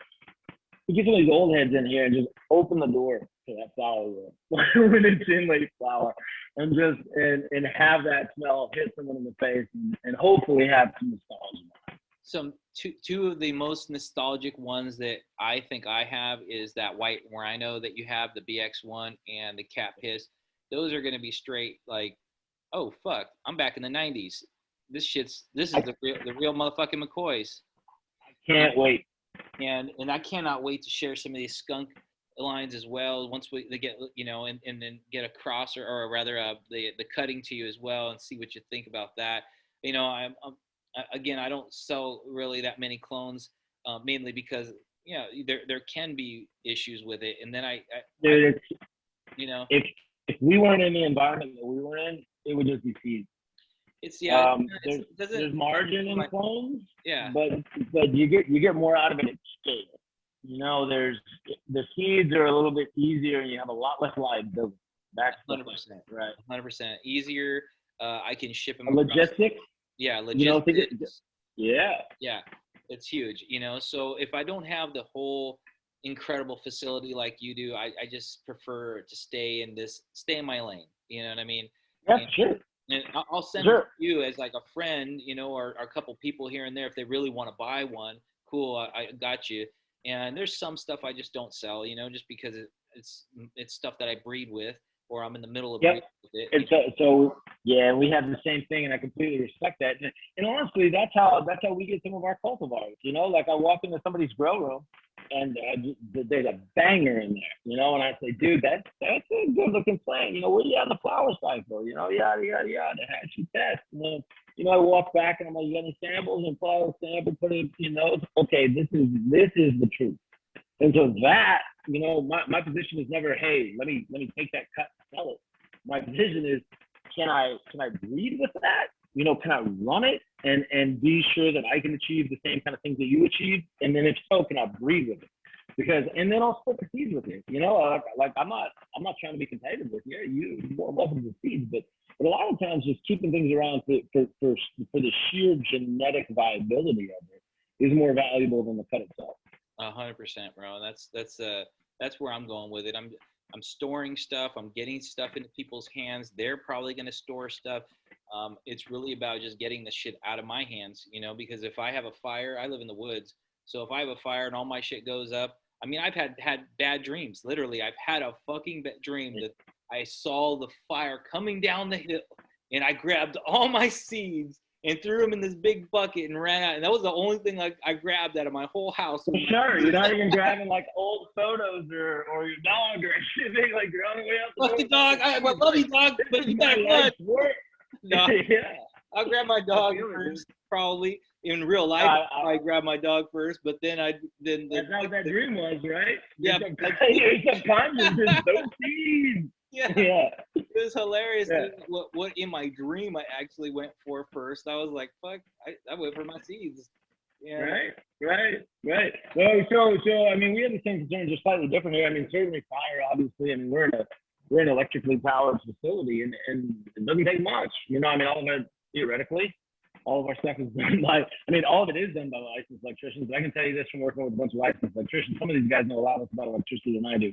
to get some of these old heads in here and just open the door to that flower room when it's in late flower, and just and have that smell hit someone in the face, and hopefully have some nostalgia. Some two of the most nostalgic ones that I think I have is that white rhino that you have, the BX1, and the cat piss. Those are going to be straight like, oh fuck, I'm back in the 90s. This is the real motherfucking McCoys. I can't wait. And I cannot wait to share some of these skunk lines as well. Once they get, you know, and then get a cross or rather the cutting to you as well, and see what you think about that. You know, again, I don't sell really that many clones, mainly because you know there can be issues with it, and then Dude, you know, if we weren't in the environment that we were in, it would just be seeds. It's there's margin in clones, yeah, but you get more out of it at scale. You know, the seeds are a little bit easier, and you have a lot less liability. That's 100%, right? 100% easier. I can ship them. Logistics. Yeah, logistics. Yeah, it's huge. You know, so if I don't have the whole incredible facility like you do, I just prefer to stay in my lane. You know what I mean? Yeah, sure. And I'll send it to you as like a friend, you know, or a couple people here and there if they really want to buy one. Cool, I got you. And there's some stuff I just don't sell, you know, just because it's stuff that I breed with, or I'm in the middle of breeding with it. And so yeah, we have the same thing, and I completely respect that. And honestly, that's how we get some of our cultivars. You know, like I walk into somebody's grow room, and there's a banger in there, you know, and I say, dude, that's a good looking plant. You know, where you at in the flower cycle? You know, yada yada yada. How'd you test? And then, you know, I walk back and I'm like, you got any samples? And flower sample, put it, you know, okay, this is the truth. And so that, you know, my position is never, hey, let me take that cut and sell it. My position is, can I breed with that? You know, can I run it and be sure that I can achieve the same kind of things that you achieve? And then if so, can I breed with it? Because, and then I'll split the seeds with you. You know, like I'm not trying to be competitive with you. You're more welcome to seeds, but a lot of times just keeping things around for the sheer genetic viability of it is more valuable than the cut itself. 100%, bro. That's where I'm going with it. I'm storing stuff. I'm getting stuff into people's hands. They're probably going to store stuff. It's really about just getting the shit out of my hands, you know, because if I have a fire, I live in the woods. So if I have a fire and all my shit goes up, I mean, I've had bad dreams. Literally, I've had a fucking dream that I saw the fire coming down the hill, and I grabbed all my seeds and threw them in this big bucket and ran out. And that was the only thing I grabbed out of my whole house. Sure, you're not even grabbing like old photos or your dog or anything, like you're on the way out the door. Fuck the dog. I love you, dog, but you gotta run. No, yeah. I'll grab my dog first, probably. In real life, I grab my dog first, but then that's not what that dream was, right? Yeah, your subconscious is those seeds. Yeah. It was hilarious, Yeah. dude. What in my dream I actually went for first. I was like, fuck, I went for my seeds. Yeah. Right. Well, so I mean, we have the same concerns, just slightly different here. I mean, certainly fire, obviously. I mean, we're an electrically powered facility, and it doesn't take much. You know, I mean, theoretically, all of our stuff is done by. I mean, all of it is done by licensed electricians. But I can tell you this from working with a bunch of licensed electricians. Some of these guys know a lot less about electricity than I do.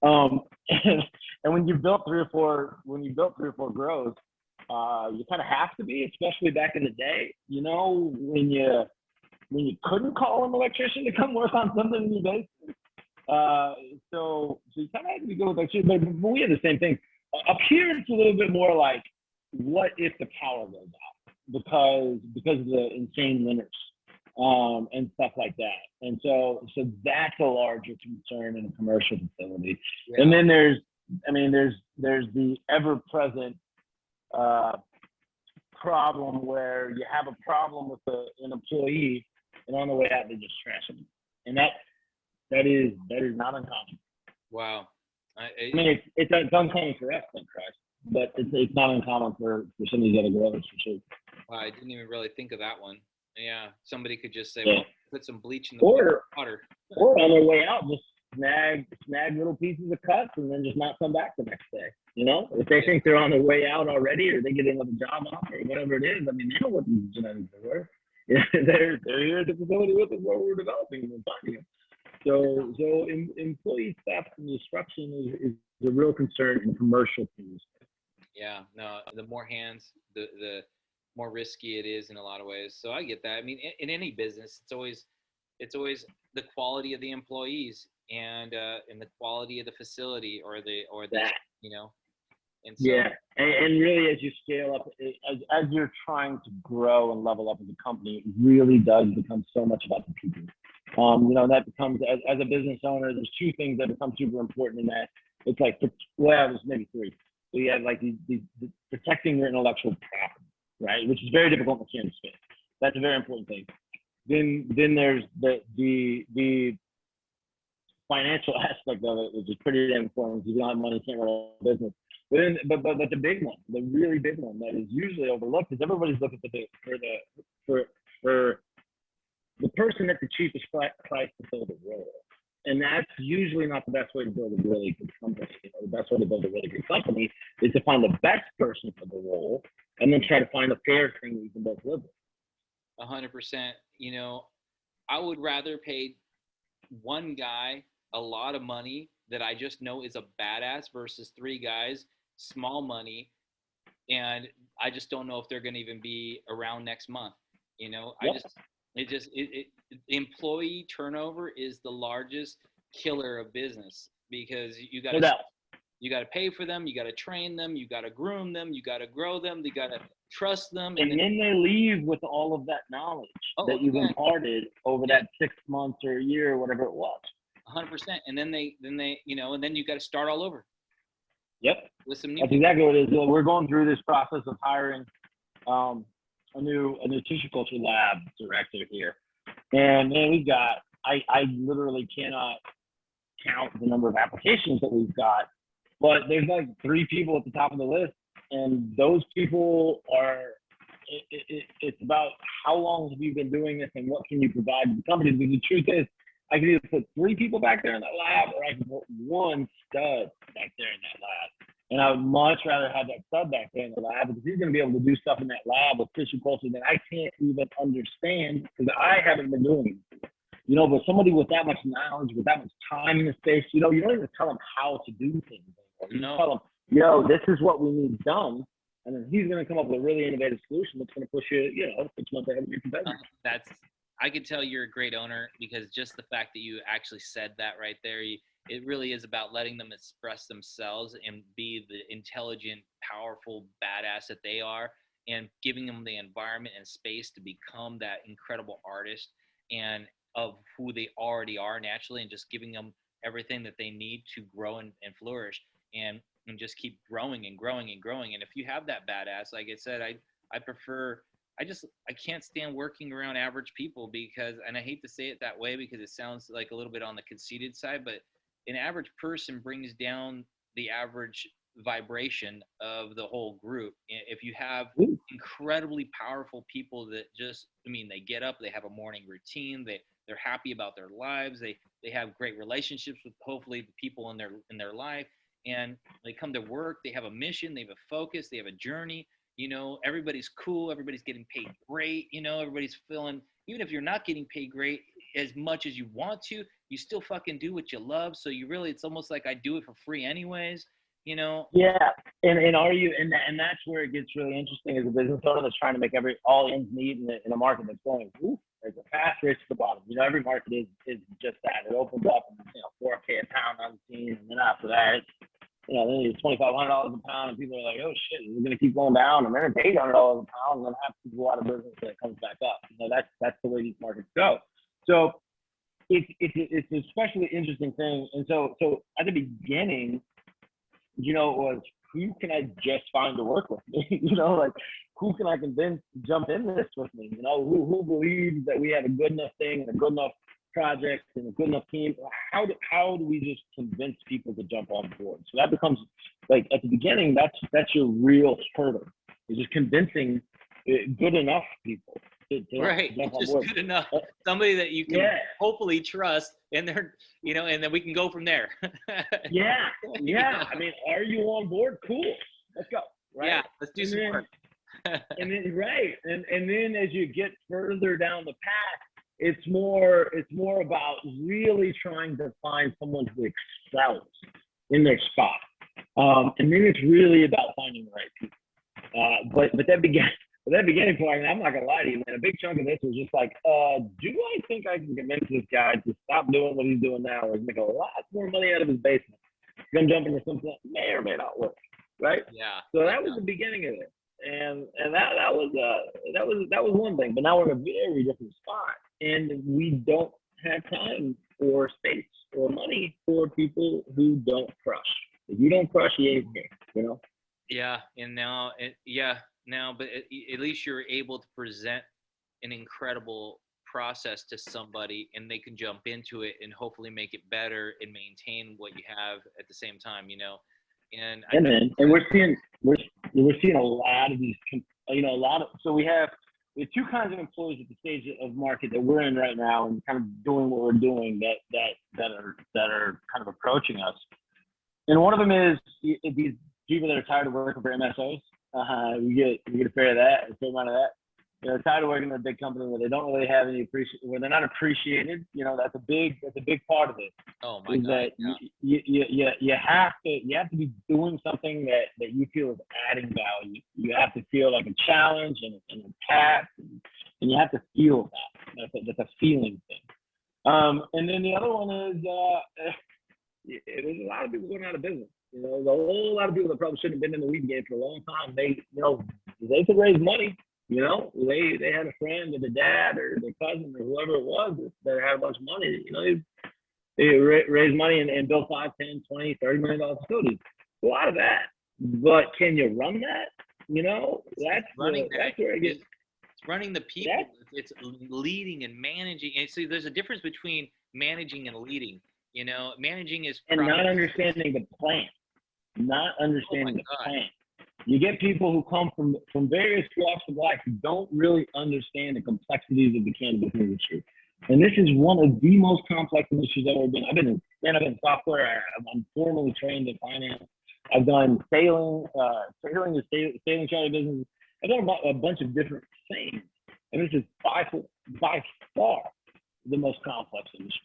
And when you built three or four grows, you kind of have to be, especially back in the day. You know, when you couldn't call an electrician to come work on something in your basement. So you kind of had to be good with electricity, but we have the same thing. Up here, it's a little bit more like, what if the power goes out because of the insane winters and stuff like that. And so that's a larger concern in a commercial facility. Yeah. And then there's the ever-present problem where you have a problem with an employee, and on the way out they just trash them, and that is not uncommon. Wow. I mean, it's uncommon for us, thank Christ, but it's not uncommon for some of these other growers for sure. Wow, I didn't even really think of that one. Yeah, somebody could just say, yeah. well, put some bleach in the water. Or on their way out, just snag little pieces of cuts and then just not come back the next day. You know, if they think they're on their way out already, or they get in with a job offer or whatever it is, I mean, they know what these genetics are. Yeah, they're here at the facility with us where we're developing them and finding them. So employee theft and disruption is a real concern in commercial teams. Yeah, no, the more hands, the more risky it is in a lot of ways. So I get that. I mean, in any business, it's always the quality of the employees and the quality of the facility or the you know. And so, yeah, and really, as you scale up, as you're trying to grow and level up as a company, it really does become so much about the people. You know, that becomes, as a business owner, there's two things that become super important in that. It's like, well, there's maybe three. So you have like the protecting your intellectual property, right? Which is very difficult in the cannabis space. That's a very important thing. Then there's the financial aspect of it, which is pretty damn important. If you don't have money, you can't run a business. But the big one, the really big one that is usually overlooked, is everybody's looking for the person at the cheapest price to fill the role. And that's usually not the best way to build a really good company. You know, the best way to build a really good company is to find the best person for the role and then try to find a fair thing that you can both live with. 100%. You know, I would rather pay one guy a lot of money that I just know is a badass versus three guys, small money, and I just don't know if they're going to even be around next month. You know, yep. Employee turnover is the largest killer of business because you got to pay for them, you got to train them, you got to groom them, you got to grow them, you got to trust them, and then they leave with all of that knowledge that you've imparted over that 6 months or a year or whatever it was. 100%, and then they you know, and then you got to start all over. Yep, with some new that's exactly what it is. We're going through this process of hiring a new tissue culture lab director here, and man, we've got I literally cannot count the number of applications that we've got, but there's like 3 people at the top of the list, and those people are. It's about how long have you been doing this and what can you provide to the company? Because the truth is, I could either put 3 people back there in that lab, or I could put 1 stud back there in that lab. And I would much rather have that stud back there in the lab because he's going to be able to do stuff in that lab with tissue culture that I can't even understand because I haven't been doing it. You know, but somebody with that much knowledge, with that much time in the space, you know, you don't even tell them how to do things anymore. You tell them, yo, this is what we need done. And then he's going to come up with a really innovative solution that's going to push you, 6 months ahead of your competitors. I could tell you're a great owner because just the fact that you actually said that right there, it really is about letting them express themselves and be the intelligent, powerful badass that they are, and giving them the environment and space to become that incredible artist and of who they already are naturally, and just giving them everything that they need to grow and flourish and just keep growing and growing and growing. And if you have that badass, like I said, I prefer, I can't stand working around average people because, and I hate to say it that way because it sounds like a little bit on the conceited side, but an average person brings down the average vibration of the whole group. If you have Ooh. incredibly powerful people that just, I mean, they get up, they have a morning routine, they're happy about their lives, they have great relationships with hopefully the people in their life, and they come to work, they have a mission, they have a focus, they have a journey. You know, everybody's cool, everybody's getting paid great, you know, everybody's feeling, even if you're not getting paid great as much as you want to, you still fucking do what you love. So you really, it's almost like I do it for free anyways, you know? Yeah, and are you and that's where it gets really interesting as a business owner that's trying to make all ends meet in a market that's going, ooh, there's a fast race to the bottom. You know, every market is just that. It opens up and, you know, $4K a pound on the scene, and then after that, it's, you know, then it's $2,500 a pound, and people are like, oh shit, we're gonna keep going down, and then it's $800 a pound, and then half people out of business and it comes back up. You know, that's the way these markets go. So it's an especially interesting thing. And so at the beginning, you know, it was, who can I just find to work with me? You know, like, who can I convince to jump in this with me? You know, who believes that we have a good enough thing and a good enough project and a good enough team? How do we just convince people to jump on board? So that becomes, like, at the beginning, that's your real hurdle, is just convincing good enough people to Right, jump on just board. good enough. Somebody that you can Yeah. hopefully trust, and they're, you know, and then we can go from there. Yeah. I mean, are you on board? Cool. Let's go. Right. Yeah, let's do some work. And then right, and then as you get further down the path, it's more about really trying to find someone who excels in their spot. And then it's really about finding the right people. But that beginning point, and I'm not gonna lie to you, man, a big chunk of this was just like, do I think I can convince this guy to stop doing what he's doing now and make a lot more money out of his basement? Gonna jump into something that may or may not work, right? Yeah. So that was the beginning of it, and that was one thing. But now we're in a very different spot, and we don't have time or space or money for people who don't crush. If you don't crush, you ain't here, you know. Yeah, and now, but at least you're able to present an incredible process to somebody, and they can jump into it and hopefully make it better and maintain what you have at the same time, you know. And and we're seeing a lot of these, you know, so we have two kinds of employees at the stage of market that we're in right now, and kind of doing what we're doing that are kind of approaching us. And one of them is these people that are tired of working for MSOs. We get a fair amount of that. You know, tired of working in a big company where they don't really have any where they're not appreciated. You know, that's a big part of it. Oh my God! That you have to be doing something that you feel is adding value. You have to feel like a challenge and a task, and you have to feel that. That's a feeling thing. And then the other one is there's a lot of people going out of business. You know, there's a whole lot of people that probably shouldn't have been in the weed game for a long time. They could raise money. You know, they had a friend or the dad or their cousin or whoever it was that had a bunch of money. You know, they raised money and built 5, 10, 20, $30 million facilities. A lot of that. But can you run that? You know, that's where it gets. It's running the people. It's leading and managing. And so there's a difference between managing and leading. You know, managing is not understanding the plan. Not understanding the plan. You get people who come from various walks of life who don't really understand the complexities of the cannabis industry. And this is one of the most complex industries I've ever been. I've been in software. I'm formally trained in finance. I've done sailing charter business. I've done a bunch of different things. And this is by far the most complex industry.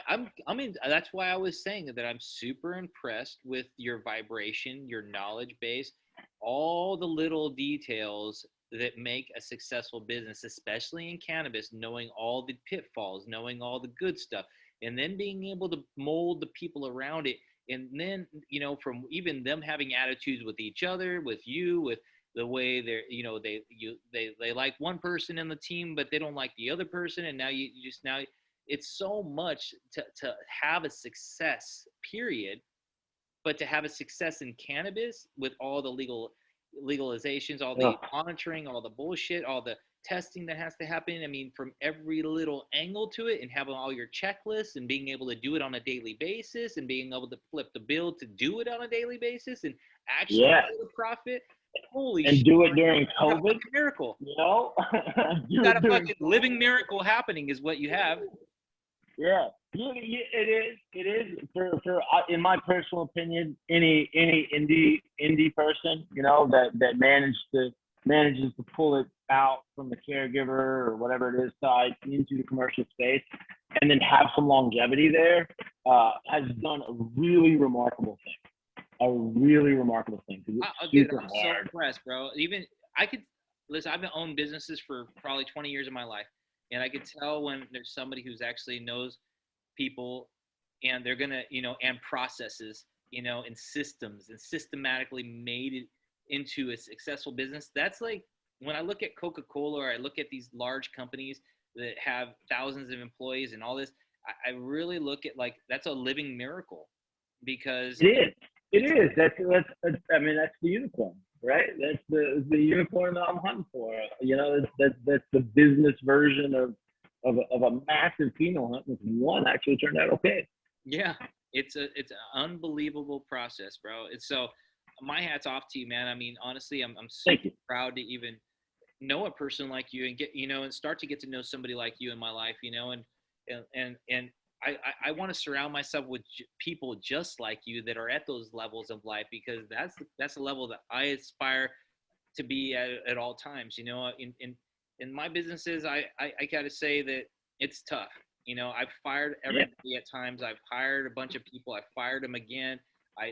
I mean, that's why I was saying that I'm super impressed with your vibration, your knowledge base, all the little details that make a successful business, especially in cannabis, knowing all the pitfalls, knowing all the good stuff, and then being able to mold the people around it. And then, you know, from even them having attitudes with each other, with you, with the way they're, you know, they like one person in the team, but they don't like the other person. And now it's so much to have a success, period, but to have a success in cannabis with all the legalizations, all the monitoring, all the bullshit, all the testing that has to happen. I mean, from every little angle to it, and having all your checklists and being able to do it on a daily basis and being able to flip the bill to do it on a daily basis and actually get a profit. Holy and shit. do it during COVID. Miracle. You know? You got a fucking living miracle happening is what you have. Yeah, it is for in my personal opinion, any indie person, you know, that manages to pull it out from the caregiver or whatever it is side into the commercial space, and then have some longevity there, has done a really remarkable thing. A really remarkable thing. Dude, I'm so impressed, bro. Even I could listen. I've been owned businesses for probably 20 years of my life. And I could tell when there's somebody who's actually knows people and they're going to, you know, and processes, you know, and systems and systematically made it into a successful business. That's like when I look at Coca-Cola or I look at these large companies that have thousands of employees and all this, I really look at like that's a living miracle because it is. That's I mean, that's the unicorn. Right, that's the unicorn that I'm hunting for. You know, that's the business version of a massive penal hunt, with one actually turned out okay. Yeah, it's an unbelievable process, bro. It's so my hat's off to you, man. I mean, honestly, I'm so proud to even know a person like you and get, you know, and start to get to know somebody like you in my life, you know, and I want to surround myself with people just like you that are at those levels of life, because that's the level that I aspire to be at all times. You know, in my businesses, I got to say that it's tough. You know, I've fired everybody at times. I've hired a bunch of people. I fired them again.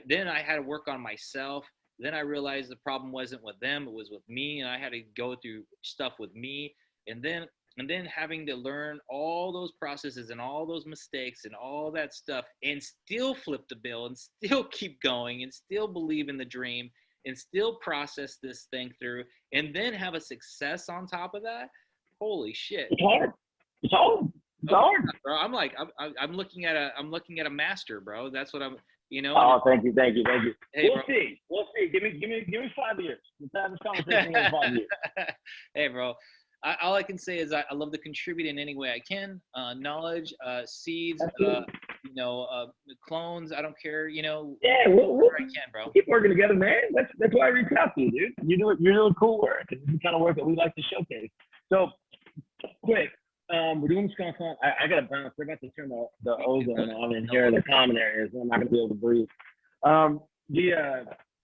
Then I had to work on myself. Then I realized the problem wasn't with them. It was with me. And I had to go through stuff with me. And then having to learn all those processes and all those mistakes and all that stuff and still flip the bill and still keep going and still believe in the dream and still process this thing through and then have a success on top of that. Holy shit. It's hard. It's hard. It's hard. Bro, I'm like, I'm looking at a master, bro. That's what I'm, you know. Oh, thank you. Hey, we'll see. Give me 5 years. Let's have this conversation in 5 years. Hey, bro. All I can say is I love to contribute in any way I can. Knowledge, seeds, you know, clones. I don't care. You know. Yeah, we'll I can, bro. Keep working together, man. That's why I reached out to you, dude. You're doing cool work. It's the kind of work that we like to showcase. So, quick. We're doing the skunk hunt. I got to bounce. We're about to turn the ozone on in here in the common areas. I'm not going to be able to breathe. So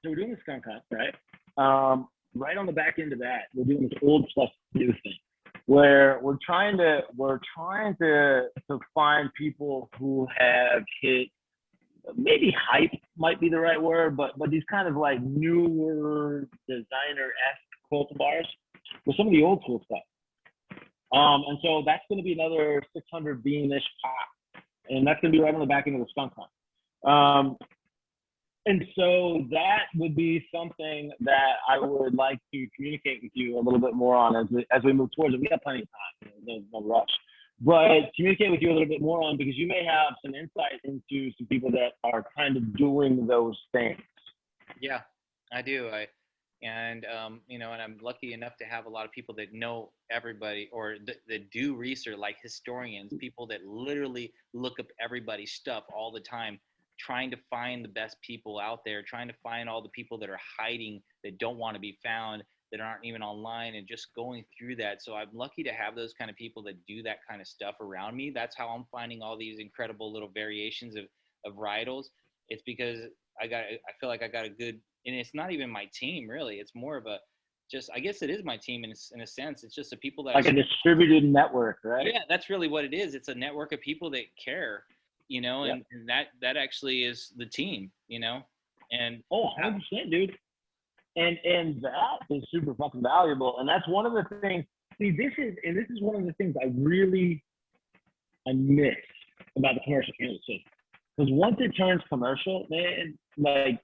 we're doing the skunk hunt, right? Right on the back end of that, we're doing this old plus new thing, where we're trying to find people who have hit, maybe hype might be the right word, but these kind of like newer designer-esque cultivars with some of the old school stuff. And so that's going to be another 600 bean-ish pop, and that's going to be right on the back end of the skunk hunt. And so that would be something that I would like to communicate with you a little bit more on as we move towards it. We have plenty of time. There's no rush. But communicate with you a little bit more on, because you may have some insight into some people that are kind of doing those things. Yeah, I do. You know, and I'm lucky enough to have a lot of people that know everybody or that do research, like historians, people that literally look up everybody's stuff all the time, trying to find the best people out there, trying to find all the people that are hiding, that don't want to be found, that aren't even online, and just going through that. So I'm lucky to have those kind of people that do that kind of stuff around me. That's how I'm finding all these incredible little variations of varietals. It's because I feel like I got a good, and it's not even my team really. It's more of I guess it is my team in a sense. It's just the people that like a distributed network, right? Yeah, that's really what it is. It's a network of people that care, you know, and that actually is the team, you know, and 100%, dude. And that is super fucking valuable. And that's one of the things. See, this is one of the things I miss about the commercial cannabis system. Because once it turns commercial, man, like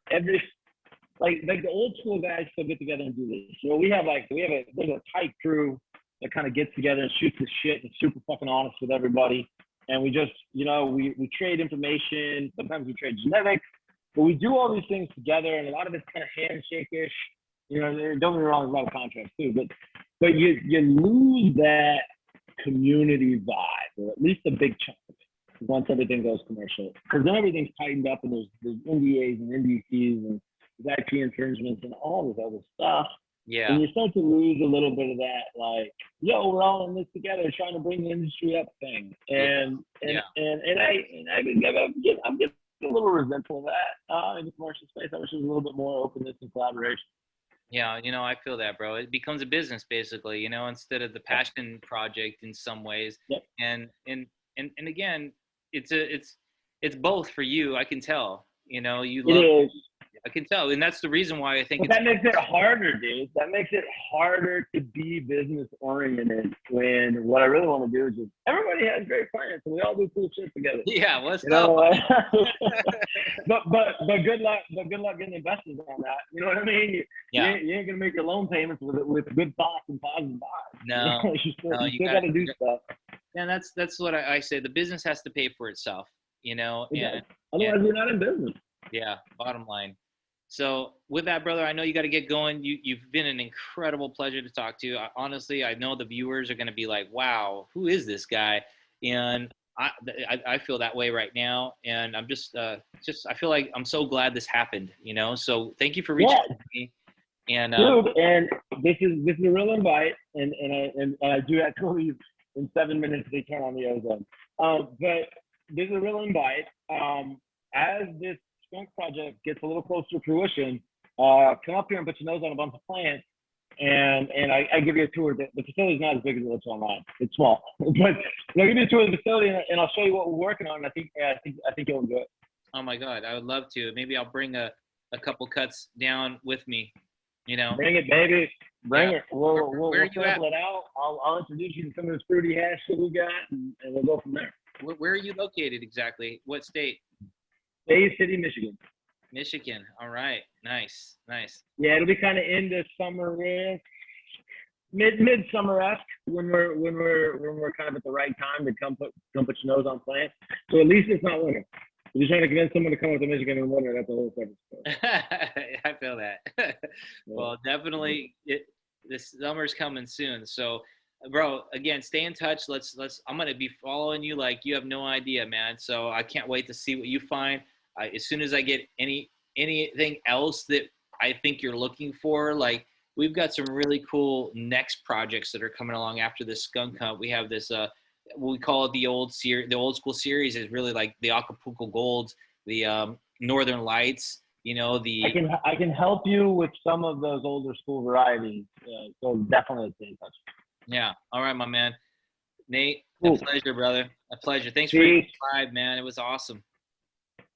the old school guys still get together and do this. So there's a tight crew that kind of gets together and shoots the shit and is super fucking honest with everybody. And we just, you know, we trade information. Sometimes we trade genetics, but we do all these things together. And a lot of it's kind of handshake-ish. You know, don't get me wrong, there's a lot of contracts too. But but you lose that community vibe, or at least a big chunk of it, once everything goes commercial. Because then everything's tightened up, and there's NDAs and NDCs and IP infringements and all this other stuff. Yeah. And you start to lose a little bit of that, like, yo, we're all in this together, trying to bring the industry up thing. And I'm getting a little resentful of that in the commercial space. I wish there was a little bit more openness and collaboration. Yeah, I feel that, bro. It becomes a business basically, instead of the passion project in some ways. Yep. And again, it's both for you. I can tell. You love. It is. I can tell, and that's the reason why I think But that makes it harder, dude. That makes it harder to be business oriented when what I really want to do is just everybody has great plans and we all do cool shit together. Yeah, what's up? But good luck. But good luck getting investors on that. You know what I mean? You ain't gonna make your loan payments with good thoughts and positive vibes. No, you still gotta do stuff. And that's what I say. The business has to pay for itself. Otherwise, you're not in business. Yeah, bottom line. So with that, brother, I know you got to get going. You've been an incredible pleasure to talk to. Honestly, I know the viewers are going to be like, wow, who is this guy? And I feel that way right now. And I'm just I feel like I'm so glad this happened, So thank you for reaching out to me. And dude, and this is a real invite. And I do have to leave in 7 minutes to turn on the ozone. But this is a real invite. As this skunk project gets a little closer to fruition, come up here and put your nose on a bunch of plants, and I give you a tour. The facility's not as big as it looks online; it's small. But I'll give you a tour of the facility, and I'll show you what we're working on. I think you'll enjoy it. Oh my God, I would love to. Maybe I'll bring a couple cuts down with me. Bring it, baby. Bring it. We'll where are you at? Sample it out. I'll introduce you to some of this fruity hash that we got, and we'll go from there. Where are you located exactly? What state? Bay City, Michigan. Michigan. All right. Nice. Yeah, it'll be kind of into summer, midsummer-esque when we're kind of at the right time to come put your nose on plants. So at least it's not winter. If you're trying to convince someone to come to Michigan in winter, that's a whole separate story. I feel that. Well, definitely, this summer's coming soon. So, bro, again, stay in touch. I'm gonna be following you like you have no idea, man. So I can't wait to see what you find. As soon as I get anything else that I think you're looking for, like we've got some really cool next projects that are coming along after this skunk hunt. We have this we call it the old school series is really like the Acapulco Golds, the Northern Lights. I can help you with some of those older school varieties. So definitely stay in touch. Yeah. All right, my man. Nate, cool. A pleasure, brother. A pleasure. Thanks for your time, man. It was awesome.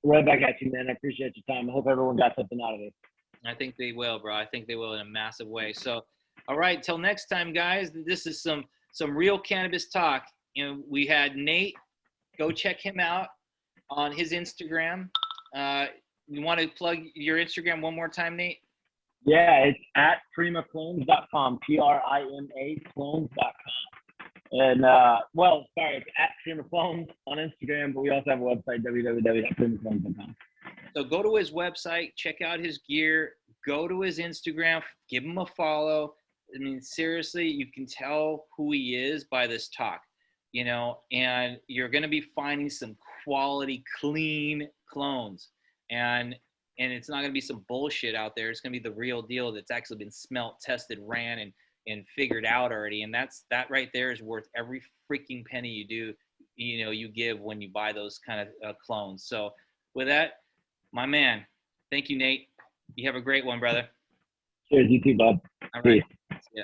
Right back at you, man. I appreciate your time. I hope everyone got something out of it. I think they will, bro. I think they will in a massive way. So, all right. Till next time, guys. This is some real cannabis talk. We had Nate. Go check him out on his Instagram. You want to plug your Instagram one more time, Nate? Yeah, it's at primaclones.com, Prima clones.com. And, it's at Prima Clones on Instagram, but we also have a website, www.primaclones.com. So go to his website, check out his gear, go to his Instagram, give him a follow. I mean, seriously, you can tell who he is by this talk, and you're going to be finding some quality, clean clones. And it's not going to be some bullshit out there. It's going to be the real deal that's actually been smelt, tested, ran, and figured out already. And that right there is worth every freaking penny you give when you buy those kind of clones. So with that, my man, thank you, Nate. You have a great one, brother. Cheers, you too, bud. All right. Yeah.